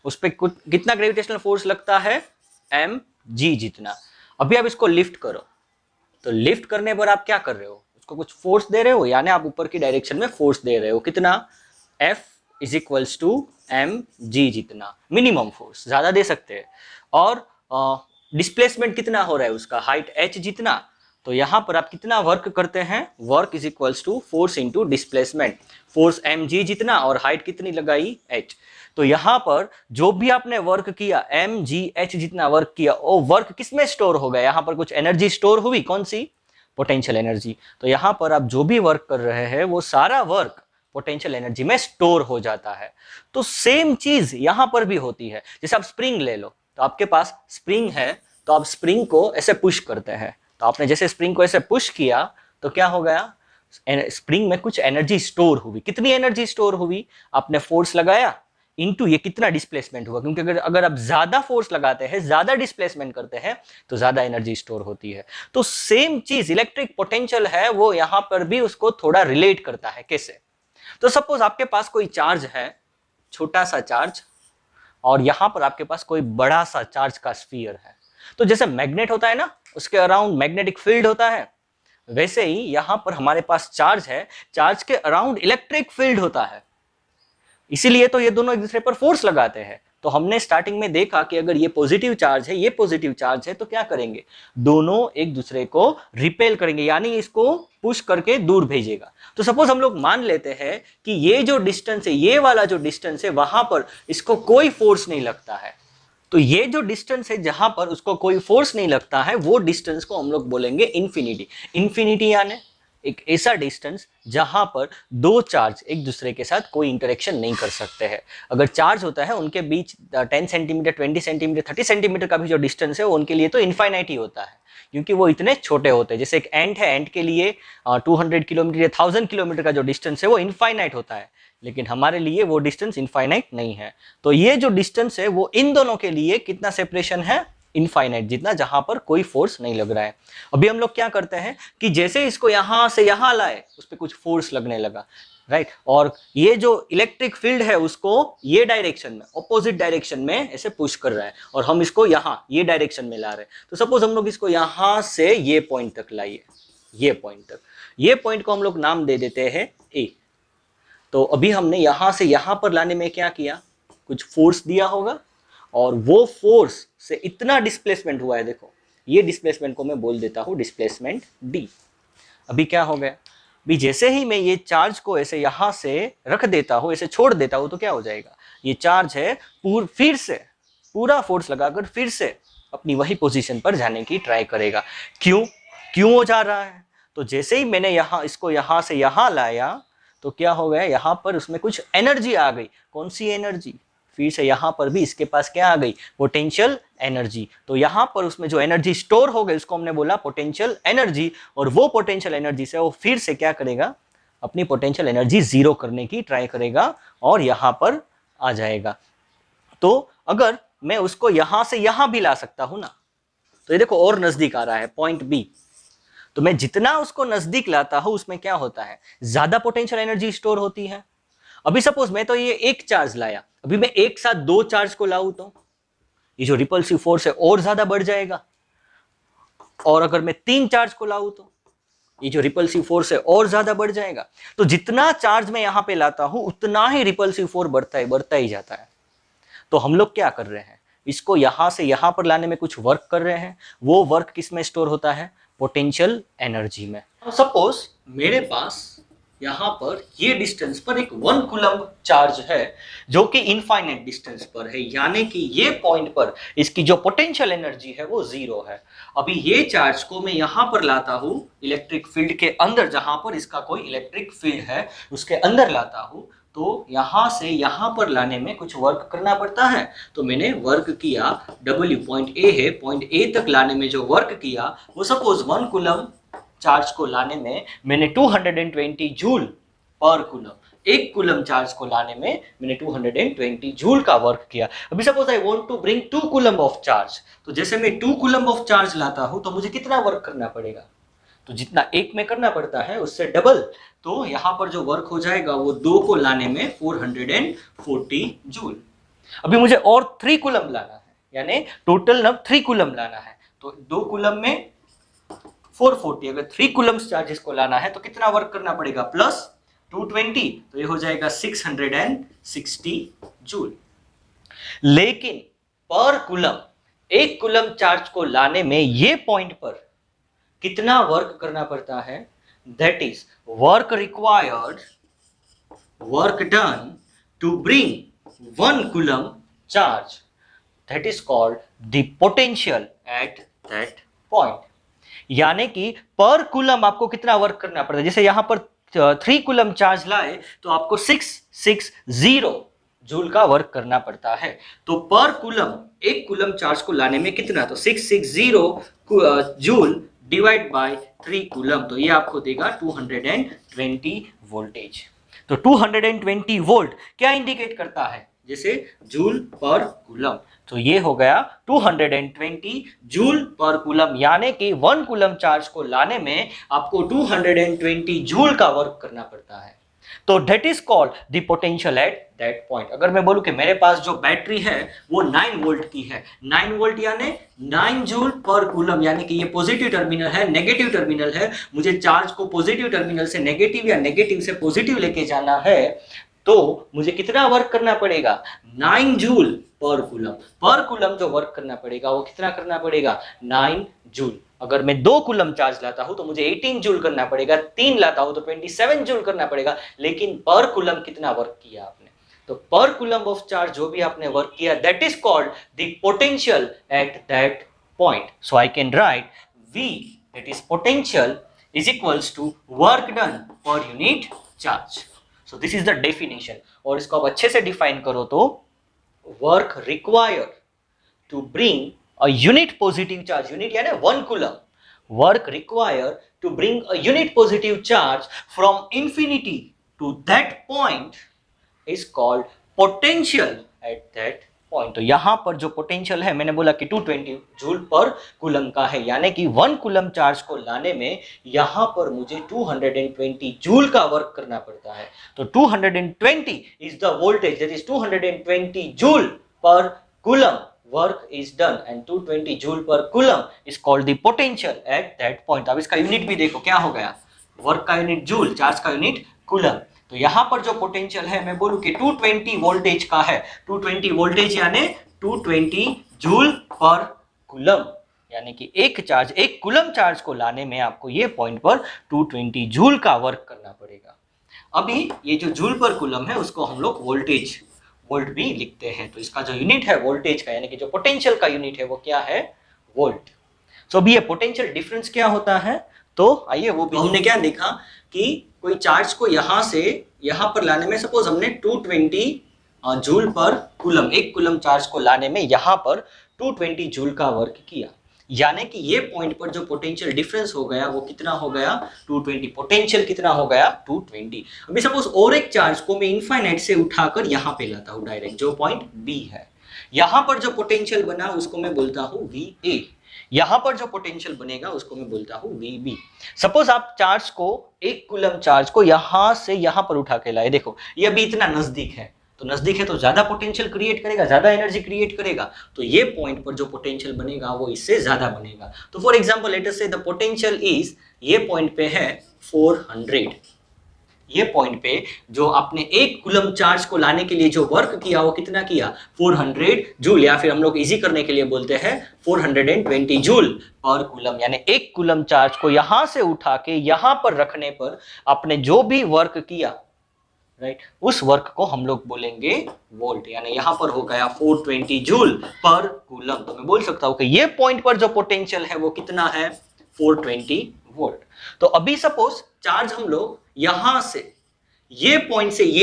उस पर कितना ग्रेविटेशनल फोर्स लगता है mg जितना। अभी आप इसको लिफ्ट करो, तो लिफ्ट करने पर आप क्या कर रहे हो, उसको कुछ फोर्स दे रहे हो, यानी आप ऊपर की डायरेक्शन में फोर्स दे रहे हो। कितना, F = mg जितना, मिनिमम फोर्स, ज्यादा दे सकते हैं। और डिस्प्लेसमेंट कितना हो रहा है उसका, हाइट h जितना। तो यहाँ पर आप कितना वर्क करते हैं, work = force into displacement, force mg जितना और हाइट कितनी लगाई h। तो यहाँ पर जो भी आपने वर्क किया mgh जितना वर्क किया, वो वर्क किसमें स्टोर हो गया, यहाँ पर कुछ एनर्जी स्टोर हुई, कौन सी, पोटेंशियल एनर्जी। तो यहाँ पर आप जो भी वर्क कर रहे हैं वो सारा वर्क पोटेंशियल एनर्जी में स्टोर हो जाता है। तो सेम चीज यहाँ पर भी होती है। जैसे आप स्प्रिंग ले लो, तो आपके पास स्प्रिंग है, तो आप स्प्रिंग को ऐसे पुश करते हैं, तो आपने जैसे स्प्रिंग को ऐसे पुश किया तो क्या हो गया, स्प्रिंग में कुछ एनर्जी स्टोर हुई। कितनी एनर्जी स्टोर हुई, आपने फोर्स लगाया इनटू ये कितना डिस्प्लेसमेंट हुआ, क्योंकि अगर आप ज्यादा फोर्स लगाते हैं, ज्यादा डिस्प्लेसमेंट करते हैं, तो ज्यादा एनर्जी स्टोर होती है। तो सेम चीज इलेक्ट्रिक पोटेंशियल है, वो यहां पर भी उसको थोड़ा रिलेट करता है। कैसे, तो सपोज आपके पास कोई चार्ज है, छोटा सा चार्ज, और यहां पर आपके पास कोई बड़ा सा चार्ज का स्फीयर है। तो जैसे मैग्नेट होता है ना, उसके अराउंड मैग्नेटिक फील्ड होता है, वैसे ही यहां पर हमारे पास चार्ज है, चार्ज के अराउंड इलेक्ट्रिक फील्ड होता है। इसीलिए तो ये दोनों एक दूसरे पर फोर्स लगाते हैं। तो हमने स्टार्टिंग में देखा कि अगर ये पॉजिटिव चार्ज है, ये पॉजिटिव चार्ज है, तो क्या करेंगे, दोनों एक दूसरे को रिपेल करेंगे, यानी इसको पुश करके दूर भेजेगा। तो सपोज हम लोग मान लेते हैं कि ये जो डिस्टेंस है, ये वाला जो डिस्टेंस है, वहां पर इसको कोई फोर्स नहीं लगता है। तो ये जो डिस्टेंस है जहां पर उसको कोई फोर्स नहीं लगता है, वो डिस्टेंस को हम लोग बोलेंगे इन्फिनिटी। इन्फिनिटी यानी एक ऐसा डिस्टेंस जहां पर दो चार्ज एक दूसरे के साथ कोई इंटरेक्शन नहीं कर सकते हैं। अगर चार्ज होता है उनके बीच 10 सेंटीमीटर, 20 सेंटीमीटर, 30 सेंटीमीटर का भी जो डिस्टेंस है, वो उनके लिए तो इनफाइनाइट ही होता है, क्योंकि वो इतने छोटे होते हैं। जैसे एक एंट है, एंट के लिए 200 किलोमीटर या 1000 किलोमीटर का जो डिस्टेंस है वो इनफाइनाइट होता है, लेकिन हमारे लिए वो डिस्टेंस इनफाइनाइट नहीं है। तो ये जो डिस्टेंस है वो इन दोनों के लिए कितना सेपरेशन है, इनफाइनाइट जितना, जहां पर कोई फोर्स नहीं लग रहा है। अभी हम लोग क्या करते हैं कि जैसे इसको यहां से यहां लाए, उस पर कुछ फोर्स लगने लगा, राइट, और ये जो इलेक्ट्रिक फील्ड है उसको ये डायरेक्शन में, ऑपोजिट डायरेक्शन में ऐसे पुश कर रहा है, और हम इसको यहां ये डायरेक्शन में ला रहे हैं। तो सपोज हम लोग इसको यहां से ये पॉइंट तक लाइए, ये पॉइंट तक, ये पॉइंट को हम लोग नाम दे देते हैं ए। तो अभी हमने यहां से यहां पर लाने में क्या किया, कुछ फोर्स दिया होगा, और वो फोर्स से इतना डिस्प्लेसमेंट हुआ है। देखो, ये डिस्प्लेसमेंट को मैं बोल देता हूं डिस्प्लेसमेंट डी। अभी क्या हो गया, अभी जैसे ही मैं ये चार्ज को ऐसे यहां से रख देता हूं, ऐसे छोड़ देता हूं, तो क्या हो जाएगा, ये चार्ज है फिर से पूरा फोर्स लगाकर फिर से अपनी वही पोजीशन पर जाने की ट्राई करेगा। क्यों हो जा रहा है, तो जैसे ही मैंने इसको यहां से यहां लाया, तो क्या हो गया, यहां पर उसमें कुछ एनर्जी आ गई। कौन सी एनर्जी, फिर से यहां पर भी इसके पास क्या आ गई, पोटेंशियल एनर्जी। तो यहां पर उसमें जो एनर्जी स्टोर हो गई उसको हमने बोला पोटेंशियल एनर्जी, और वो पोटेंशियल एनर्जी से वो फिर से क्या करेगा, अपनी पोटेंशियल एनर्जी जीरो करने की ट्राई करेगा और यहां पर आ जाएगा। तो अगर मैं उसको यहां से यहां भी ला सकता हूं ना, तो ये देखो और नजदीक आ रहा है पॉइंट बी। तो मैं जितना उसको नजदीक लाता हूं उसमें क्या होता है, ज्यादा पोटेंशियल एनर्जी स्टोर होती है। अभी सपोज मैं तो ये एक चार्ज लाया, अभी मैं एक साथ दो चार्ज को लाऊं तो ये जो रिपल्सिव फोर्स है और ज्यादा बढ़ जाएगा, और अगर मैं तीन चार्ज को लाऊं तो ये जो रिपल्सिव फोर्स है और ज्यादा बढ़ जाएगा। तो जितना चार्ज मैं यहां पे लाता हूं उतना ही रिपल्सिव फोर्स बढ़ता ही जाता है। तो हम लोग क्या कर रहे हैं, इसको यहां से यहां पर लाने में कुछ वर्क कर रहे हैं, वो वर्क किस में स्टोर होता है, पोटेंशियल एनर्जी में। सपोज मेरे पास यहाँ पर ये डिस्टेंस पर एक 1 कूलम चार्ज है जो कि इनफाइनाइट डिस्टेंस पर है, यानी कि ये पॉइंट पर इसकी जो पोटेंशियल एनर्जी है वो 0 है। अभी ये चार्ज को मैं यहाँ पर लाता हूँ इलेक्ट्रिक फील्ड के अंदर, जहाँ पर इसका कोई इलेक्ट्रिक फील्ड है उसके अंदर लाता हूँ, तो यहाँ से यहाँ पर लाने में कुछ वर्क करना पड़ता है। तो मैंने वर्क किया, W पॉइंट A है, पॉइंट A तक लाने में जो वर्क किया वो सपोज 1 कूलम चार्ज को लाने में मैंने 220 जूल पर कूलम, 1 कूलम चार्ज को लाने में मैंने 220 जूल का वर्क किया। अभी suppose I want to bring 2 coulomb of charge, तो जैसे मैं 2 कूलम ऑफ चार्ज लाता हूं तो मुझे कितना वर्क करना पड़ेगा, तो जितना 1 में करना पड़ता है उससे डबल, तो यहाँ पर जो वर्क हो जाएगा वो 2 को लाने में 440 जूल। अभी मुझे और 3 कूलम लाना है, यानी टोटल अब 3 कूलम लाना है, तो 2 कूलम में 440, अगर 3 कूलम्स चार्जेस को लाना है तो कितना वर्क करना पड़ेगा, प्लस 220, तो ये हो जाएगा 660 जूल। लेकिन पर कूलम 1 कूलम चार्ज को लाने में ये पॉइंट पर कितना वर्क करना पड़ता है, that is work required, work done to bring 1 coulomb charge, that is called the potential at that point. यानी कि पर कूलम आपको कितना वर्क करना पड़ता है, जैसे यहां पर 3 कूलम चार्ज लाए तो आपको 660 जूल का वर्क करना पड़ता है। तो पर कूलम 1 कूलम चार्ज को लाने में कितना, तो 660 जूल डिवाइड बाय 3 कूलम, तो ये आपको देगा 220 वोल्टेज। तो 220 वोल्ट क्या इंडिकेट करता है, जैसे जूल पर कूलम, तो ये हो गया 220 जूल पर कूलम, यानी कि 1 कूलम चार्ज को लाने में आपको 220 जूल का वर्क करना पड़ता है। तो that is called the potential at that point. अगर मैं बोलूं कि मेरे पास जो बैटरी है वो 9 वोल्ट की है, 9 वोल्ट यानी 9 जूल पर कूलम, यानी कि ये पॉजिटिव टर्मिनल है, नेगेटिव टर्मिनल है, मुझे चार्ज को पॉजिटिव टर्मिनल से नेगेटिव या नेगेटिव से पॉजिटिव लेके जाना है, तो मुझे कितना वर्क करना पड़ेगा, 9 जूल पर कूलम। पर कूलम जो वर्क करना पड़ेगा वो कितना करना पड़ेगा, 9 जूल। अगर मैं 2 कूलम चार्ज लाता हूं तो मुझे 18 जूल करना पड़ेगा, 3 लाता हूं तो 27 जूल करना पड़ेगा, लेकिन पर कूलम कितना वर्क किया आपने, तो पर कूलम ऑफ चार्ज जो भी आपने वर्क किया that is called the potential at that point. So I can write V, that is potential, is equals to work done per unit charge. So this is the definition, और इसको आप अच्छे से define करो तो work required to bring a unit positive charge, unit यानी 1 coulomb, work required to bring a unit positive charge from infinity to that point is called potential at that point। तो यहाँ पर जो पोटेंशियल है मैंने बोला कि 220 जूल पर कूलम का है, यानी कि 1 कूलम चार्ज को लाने में यहाँ पर मुझे 220 जूल का वर्क करना पड़ता है। तो 220 is the voltage, that is 220 joule पर coulomb work is done and 220 joule per coulomb is called the potential at that point। अब इसका यूनिट भी देखो क्या हो गया, वर्क का यूनिट जूल, चार्ज का यूनिट कूलम। तो यहाँ पर जो पोटेंशियल है मैं बोलूं कि 220 वोल्टेज का है, 220 वोल्टेज यानी 220 जूल पर कूलम, यानी कि एक कूलम चार्ज को लाने में आपको ये पॉइंट पर 220 जूल का वर्क करना पड़ेगा। अभी ये जो जूल पर कूलम है उसको हम लोग वोल्ट भी लिखते हैं, तो इसका जो यूनिट है वोल्टेज का, यानी कि जो पोटेंशियल का यूनिट है वो क्या है, वोल्ट। सो अभी ये पोटेंशियल डिफरेंस क्या होता है, तो आइए वो भी हमने क्या देखा कि कोई चार्ज को यहाँ से यहाँ पर लाने में सपोज हमने 220 जूल पर कूलम, 1 कूलम चार्ज को लाने में यहाँ पर 220 जूल का वर्क किया, यानी कि ये पॉइंट पर जो पोटेंशियल डिफरेंस हो गया वो कितना हो गया, 220। पोटेंशियल कितना हो गया, 220। अभी सपोज और एक चार्ज को मैं इनफाइनाइट से उठाकर यहाँ पे लाता हूँ डायरेक्ट, जो पॉइंट B है, यहाँ पर जो पोटेंशियल बना उसको मैं बोलता हूँ VA, यहाँ पर जो पोटेंशियल बनेगा उसको मैं बोलता हूँ VB। सपोज आप चार्ज को 1 कूलम चार्ज को यहाँ से यहाँ पर उठा के लाए, देखो ये अभी इतना नजदीक है, तो नजदीक है तो ज्यादा पोटेंशियल क्रिएट करेगा, ज्यादा एनर्जी क्रिएट करेगा, तो ये पॉइंट पर जो पोटेंशियल बनेगा वो इससे ज्यादा बनेगा। तो for example let us say the potential is, ये पॉइंट पे है 400, ये पॉइंट पे जो आपने 1 कूलम चार्ज को लाने के लिए जो वर्क किया वो कितना किया, 400 जूल, या फिर हम लोग इजी करने के लिए बोलते हैं 420 जूल पर कूलम। यानी 1 कूलम चार्ज को यहां से उठा के यहां पर रखने पर आपने जो भी वर्क किया, राइट, उस वर्क को हम लोग बोलेंगे वोल्ट। यानी यहां पर हो गया 420 जूल पर कूलम। तो मैं बोल सकता हूं कि ये पॉइंट पर जो पोटेंशियल है वो कितना है, 420 वोल्ट। तो अभी सपोज चार्ज हम लोग यहां से ये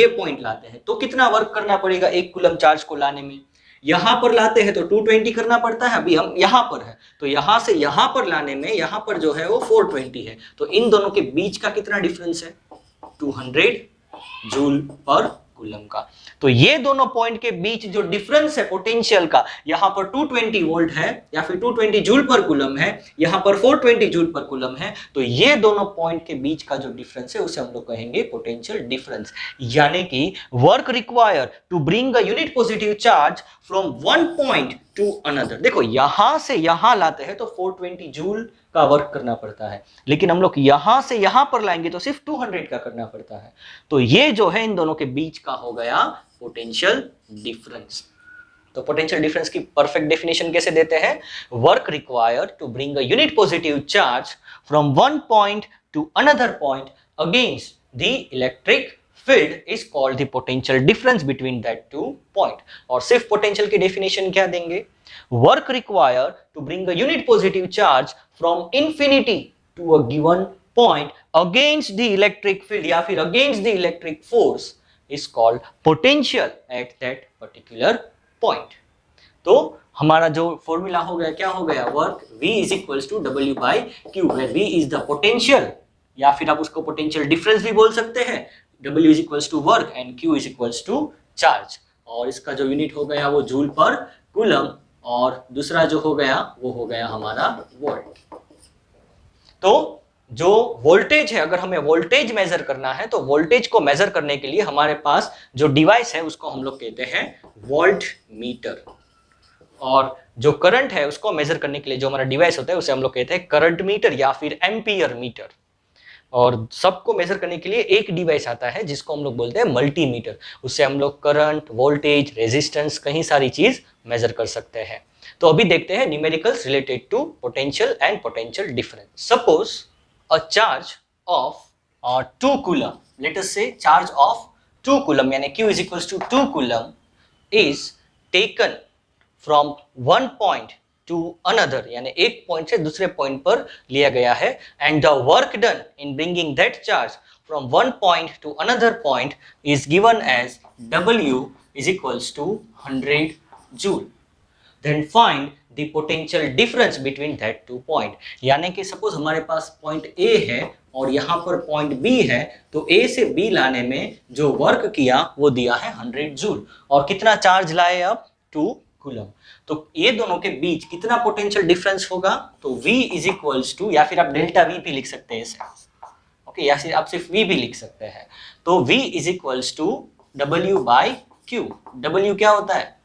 पॉइंट लाते हैं तो कितना वर्क करना पड़ेगा 1 कूलम चार्ज को लाने में। यहां पर लाते हैं तो 220 करना पड़ता है, अभी हम यहां पर है तो यहां से यहां पर लाने में यहां पर जो है वो 420 है, तो इन दोनों के बीच का कितना डिफरेंस है, 200 जूल पर कूलम का। तो ये दोनों पॉइंट के बीच जो डिफरेंस है पोटेंशियल का, यहां पर 220 वोल्ट है या फिर 220 जूल पर कूलम है, यहां पर 420 जूल पर कूलम है, तो ये दोनों पॉइंट के बीच का जो डिफरेंस है उसे हम लोग कहेंगे पोटेंशियल डिफरेंस। यानी कि work require to bring a unit positive charge from one point to another. देखो यहां से यहां लाते हैं तो 420 जूल का वर्क करना पड़ता है, लेकिन हम लोग यहां से यहां पर लाएंगे तो सिर्फ 200 का करना पड़ता है। तो ये जो है इन दोनों के बीच का हो गया पोटेंशियल डिफरेंस। तो पोटेंशियल डिफरेंस की परफेक्ट डेफिनेशन कैसे देते हैं, work required to bring a unit positive charge from one point to another point against the electric field is called the potential difference between that two point. और सिर्फ potential की definition क्या देंगे, work required to bring a unit positive charge from infinity to a given point against the electric field या फिर against the electric force is called potential at that particular point। तो हमारा जो formula हो गया क्या हो गया, work V is equals to W by Q, where V is the potential या फिर आप उसको पोटेंशियल डिफरेंस भी बोल सकते हैं, W is equals to work and Q is equals to charge। और इसका जो यूनिट हो गया वो जूल पर कूलम, और दूसरा जो हो गया वो हो गया हमारा वोल्ट। तो जो वोल्टेज है, अगर हमें वोल्टेज मेजर करना है तो वोल्टेज को मेजर करने के लिए हमारे पास जो डिवाइस है उसको हम लोग कहते हैं वोल्ट मीटर, और जो करंट है उसको मेजर करने के लिए जो हमारा डिवाइस होता है उसे हम लोग कहते हैं करंट मीटर या फिर एम्पियर मीटर। और सबको मेजर करने के लिए एक डिवाइस आता है जिसको हम लोग बोलते हैं मल्टीमीटर, उससे हम लोग करंट, वोल्टेज, रेजिस्टेंस, कहीं सारी चीज मेजर कर सकते हैं। तो अभी देखते हैं numericals related to potential and potential difference. Suppose a charge of 2 coulomb, let us say charge of 2 coulomb यानी Q is equals to 2 coulomb is taken from one point to another, यानी एक पॉइंट से दूसरे point पर लिया गया है, and the work done in bringing that charge from one point to another point is given as W is equals to 100 joule। Then find the potential difference between that two point। यानी कि suppose हमारे पास point A है और यहाँ पर point B है, तो A से B लाने में जो वर्क किया वो दिया है 100 जूल, और कितना चार्ज लाए अब, 2 कूलम। तो ये दोनों के बीच कितना पोटेंशियल डिफरेंस होगा, तो V इज इक्वल्स टू, या फिर आप डेल्टा V भी लिख सकते हैं इसे, ओके, या फिर आप सिर्फ V भी लिख सकते हैं। तो V is equals to W by Q। W क्या होता है,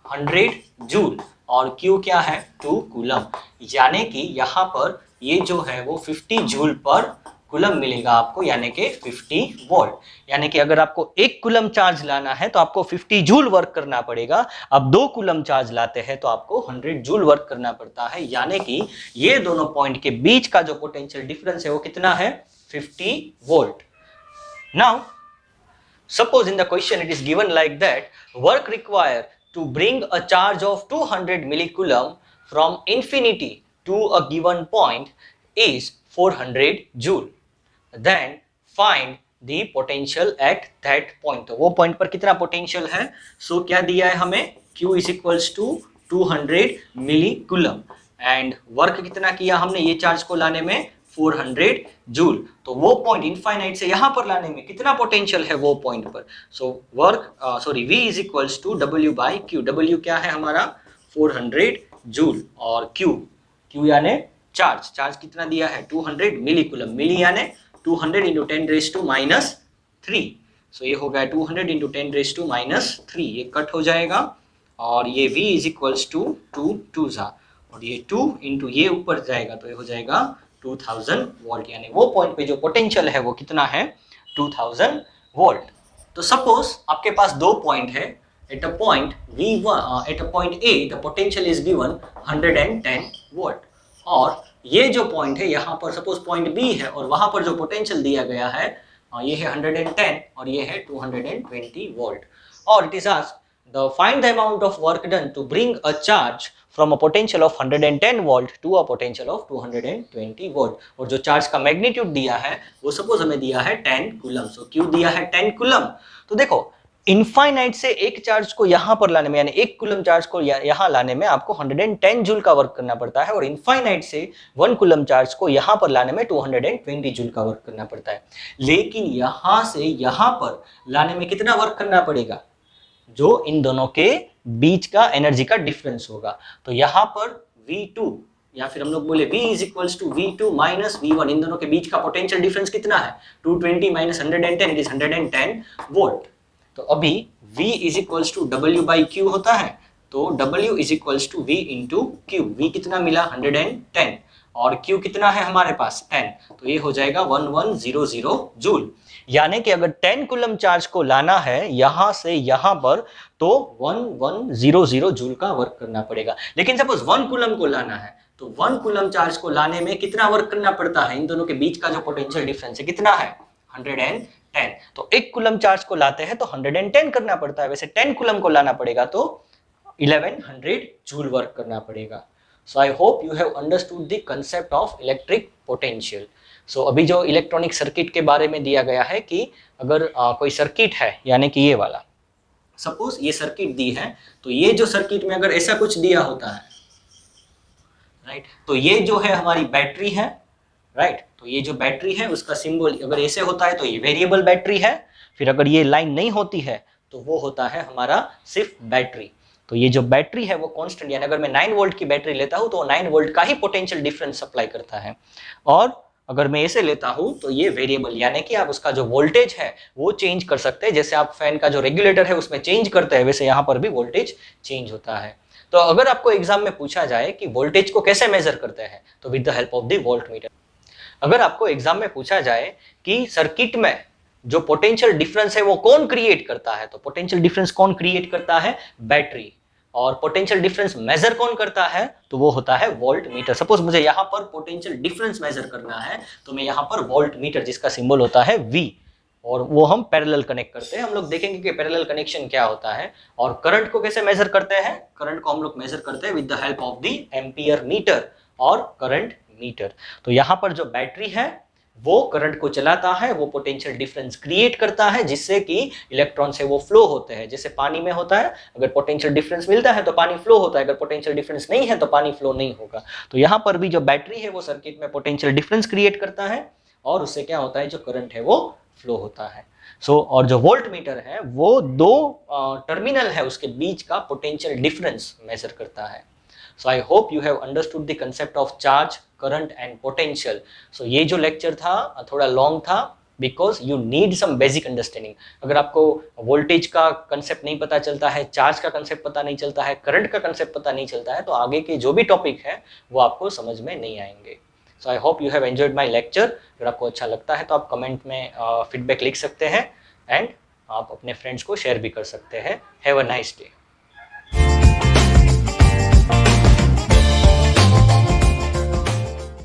100 जूल, और Q क्या है, 2 कूलम। यानी कि यहाँ पर ये जो है वो 50 जूल पर कूलम मिलेगा आपको, यानी कि 50 वोल्ट। यानी कि अगर आपको 1 कूलम चार्ज लाना है तो आपको 50 जूल वर्क करना पड़ेगा, अब 2 कूलम चार्ज लाते हैं तो आपको 100 जूल वर्क करना पड़ता है। यानी कि ये दोनों पॉइंट के बीच का जो पोटेंशियल डिफरेंस है वो कितना है, 50 volt. Now suppose in the question it is given like that, work require to bring a charge of 200 millicoulomb from infinity to a given point is 400 joule। Then find the potential at that point। तो वो point पर कितना potential है, सो क्या दिया है हमें, Q is equals to 200 millicoulomb, and work कितना किया हमने ये चार्ज को लाने में, 400 जूल। तो वो पॉइंट इनफाइनाइट से यहां पर लाने में कितना पोटेंशियल है वो पॉइंट पर, so V is equals to W by Q। W क्या है हमारा, 400 जूल, और Q यानी चार्ज कितना दिया है, 200 मिलीकूलम, मिली यानी 200 इंटू 10 रेज टू -3। सो ये हो गया 200 इंटू 10 रेज टू -3, ये कट हो जाएगा, और ये V इज इक्वल्स टू 2 जा, और ये 2 इंटू ये ऊपर जाएगा तो ये हो जाएगा 2000 वोल्ट। यानी वो पॉइंट पे जो पोटेंशियल है वो कितना है, 2000 वोल्ट। तो सपोज आपके पास दो पॉइंट है, at a point V1 at a point A the potential is given 110 volt, और ये जो पॉइंट है यहाँ पर सपोज पॉइंट B है और वहां पर जो पोटेंशियल दिया गया है ये है 110 और ये है 220 वोल्ट, और it is asked the find the amount of work done to bring a charge from a potential of 110 volt to a potential of 220 volt, और जो चार्ज का मैग्नीट्यूड दिया है वो सपोज हमें दिया है 10 कूलम। सो क्यों दिया है 10 कूलम? तो देखो इनफाइनाइट से एक चार्ज को यहां पर लाने में, यानी एक कूलम चार्ज को यहां लाने में आपको 110 जूल का वर्क करना पड़ता है, और इनफाइनाइट से 1 कूलम चार्ज को यहां पर लाने में 220 जूल का वर्क करना पड़ता है। लेकिन यहां से यहां पर लाने में कितना वर्क करना पड़ेगा? जो इन दोनों के बीच का एनर्जी का डिफरेंस होगा। तो यहां पर V2 या फिर हम लोग बोले V is equals to V2 minus V1, इन दोनों के बीच का पोटेंशियल डिफरेंस कितना है? 220 माइनस 110, इट इज 110 वोल्ट। तो अभी V is equals to W by Q होता है, तो W is equals to V into Q। V कितना मिला? 110, और Q कितना है हमारे पास? 10, तो ये हो जाएगा 1100 जूल। यानी कि अगर 10 कूलम चार्ज को लाना है यहां से यहां पर तो 1100 जूल का वर्क करना पड़ेगा। लेकिन सपोज 1 कूलम को लाना है तो 1 कूलम चार्ज को लाने में कितना वर्क करना पड़ता है? इन दोनों के बीच का जो पोटेंशियल डिफरेंस है कितना है? 110। तो 1 कूलम चार्ज को लाते हैं तो 110 करना पड़ता है, वैसे 10 कूलम को लाना पड़ेगा तो 1100 जूल वर्क करना पड़ेगा। So I hope you have understood the concept of electric potential. So अभी जो इलेक्ट्रॉनिक सर्किट के बारे में दिया गया है कि अगर कोई सर्किट है, यानी कि ये वाला, सपोज ये सर्किट दी है, तो ये जो सर्किट में अगर ऐसा कुछ दिया होता है, राइट, तो ये जो है हमारी बैटरी है, राइट, तो ये जो बैटरी है उसका सिंबल अगर ऐसे होता है तो ये वेरिएबल बैटरी है, फिर अगर ये लाइन नहीं होती है तो वो होता है हमारा सिर्फ बैटरी। तो ये जो बैटरी है वो कांस्टेंट, यानी अगर मैं 9 वोल्ट की बैटरी लेता हूं तो 9 वोल्ट का ही पोटेंशियल डिफरेंस सप्लाई करता है, और अगर मैं ऐसे लेता हूं तो ये वेरिएबल, यानी कि आप उसका जो वोल्टेज है वो चेंज कर सकते हैं। जैसे आप फैन का जो रेगुलेटर है उसमें चेंज करते हैं, वैसे यहाँ पर भी वोल्टेज चेंज होता है। तो अगर आपको एग्जाम में पूछा जाए कि वोल्टेज को कैसे मेजर करते हैं, तो with the help of the volt meter. अगर आपको एग्जाम में पूछा जाए कि सर्किट में जो पोटेंशियल डिफरेंस है वो कौन क्रिएट करता है, तो पोटेंशियल डिफरेंस कौन क्रिएट करता है? बैटरी। और पोटेंशियल डिफरेंस मेजर कौन करता है? तो वो होता है वोल्ट मीटर। सपोज मुझे यहाँ पर पोटेंशियल डिफरेंस मेजर करना है तो मैं यहाँ पर वोल्ट मीटर, जिसका सिंबल होता है V, और वो हम पैरेलल कनेक्ट करते हैं। हम लोग देखेंगे कि पैरेलल कनेक्शन क्या होता है। और करंट को कैसे मेजर करते हैं? करंट को हम लोग मेजर करते हैं with the help of the ampere meter और करंट मीटर। तो यहाँ पर जो बैटरी है वो करंट को चलाता है, वो पोटेंशियल डिफरेंस क्रिएट करता है जिससे कि इलेक्ट्रॉन से वो फ्लो होते हैं। जैसे पानी में होता है, अगर पोटेंशियल डिफरेंस मिलता है तो पानी फ्लो होता है, अगर पोटेंशियल डिफरेंस नहीं है तो पानी फ्लो नहीं होगा। तो यहाँ पर भी जो बैटरी है वो सर्किट में पोटेंशियल डिफरेंस क्रिएट करता है, और उससे क्या होता है, जो करंट है वो फ्लो होता है। और जो वोल्ट मीटर है वो दो टर्मिनल है उसके बीच का पोटेंशियल डिफरेंस मेजर करता है। So I hope you have understood the concept of charge, current and potential. So ये जो लेक्चर था थोड़ा लॉन्ग था because you need some basic understanding. अगर आपको वोल्टेज का कंसेप्ट नहीं पता चलता है, चार्ज का कंसेप्ट पता नहीं चलता है, करंट का कंसेप्ट पता नहीं चलता है, तो आगे के जो भी टॉपिक है वो आपको समझ में नहीं आएंगे। So I hope you have enjoyed my lecture. अगर आपको अच्छा लगता है तो आप कमेंट में फीडबैक लिख सकते हैं, एंड आप अपने फ्रेंड्स को शेयर भी कर सकते हैं। Have a nice day.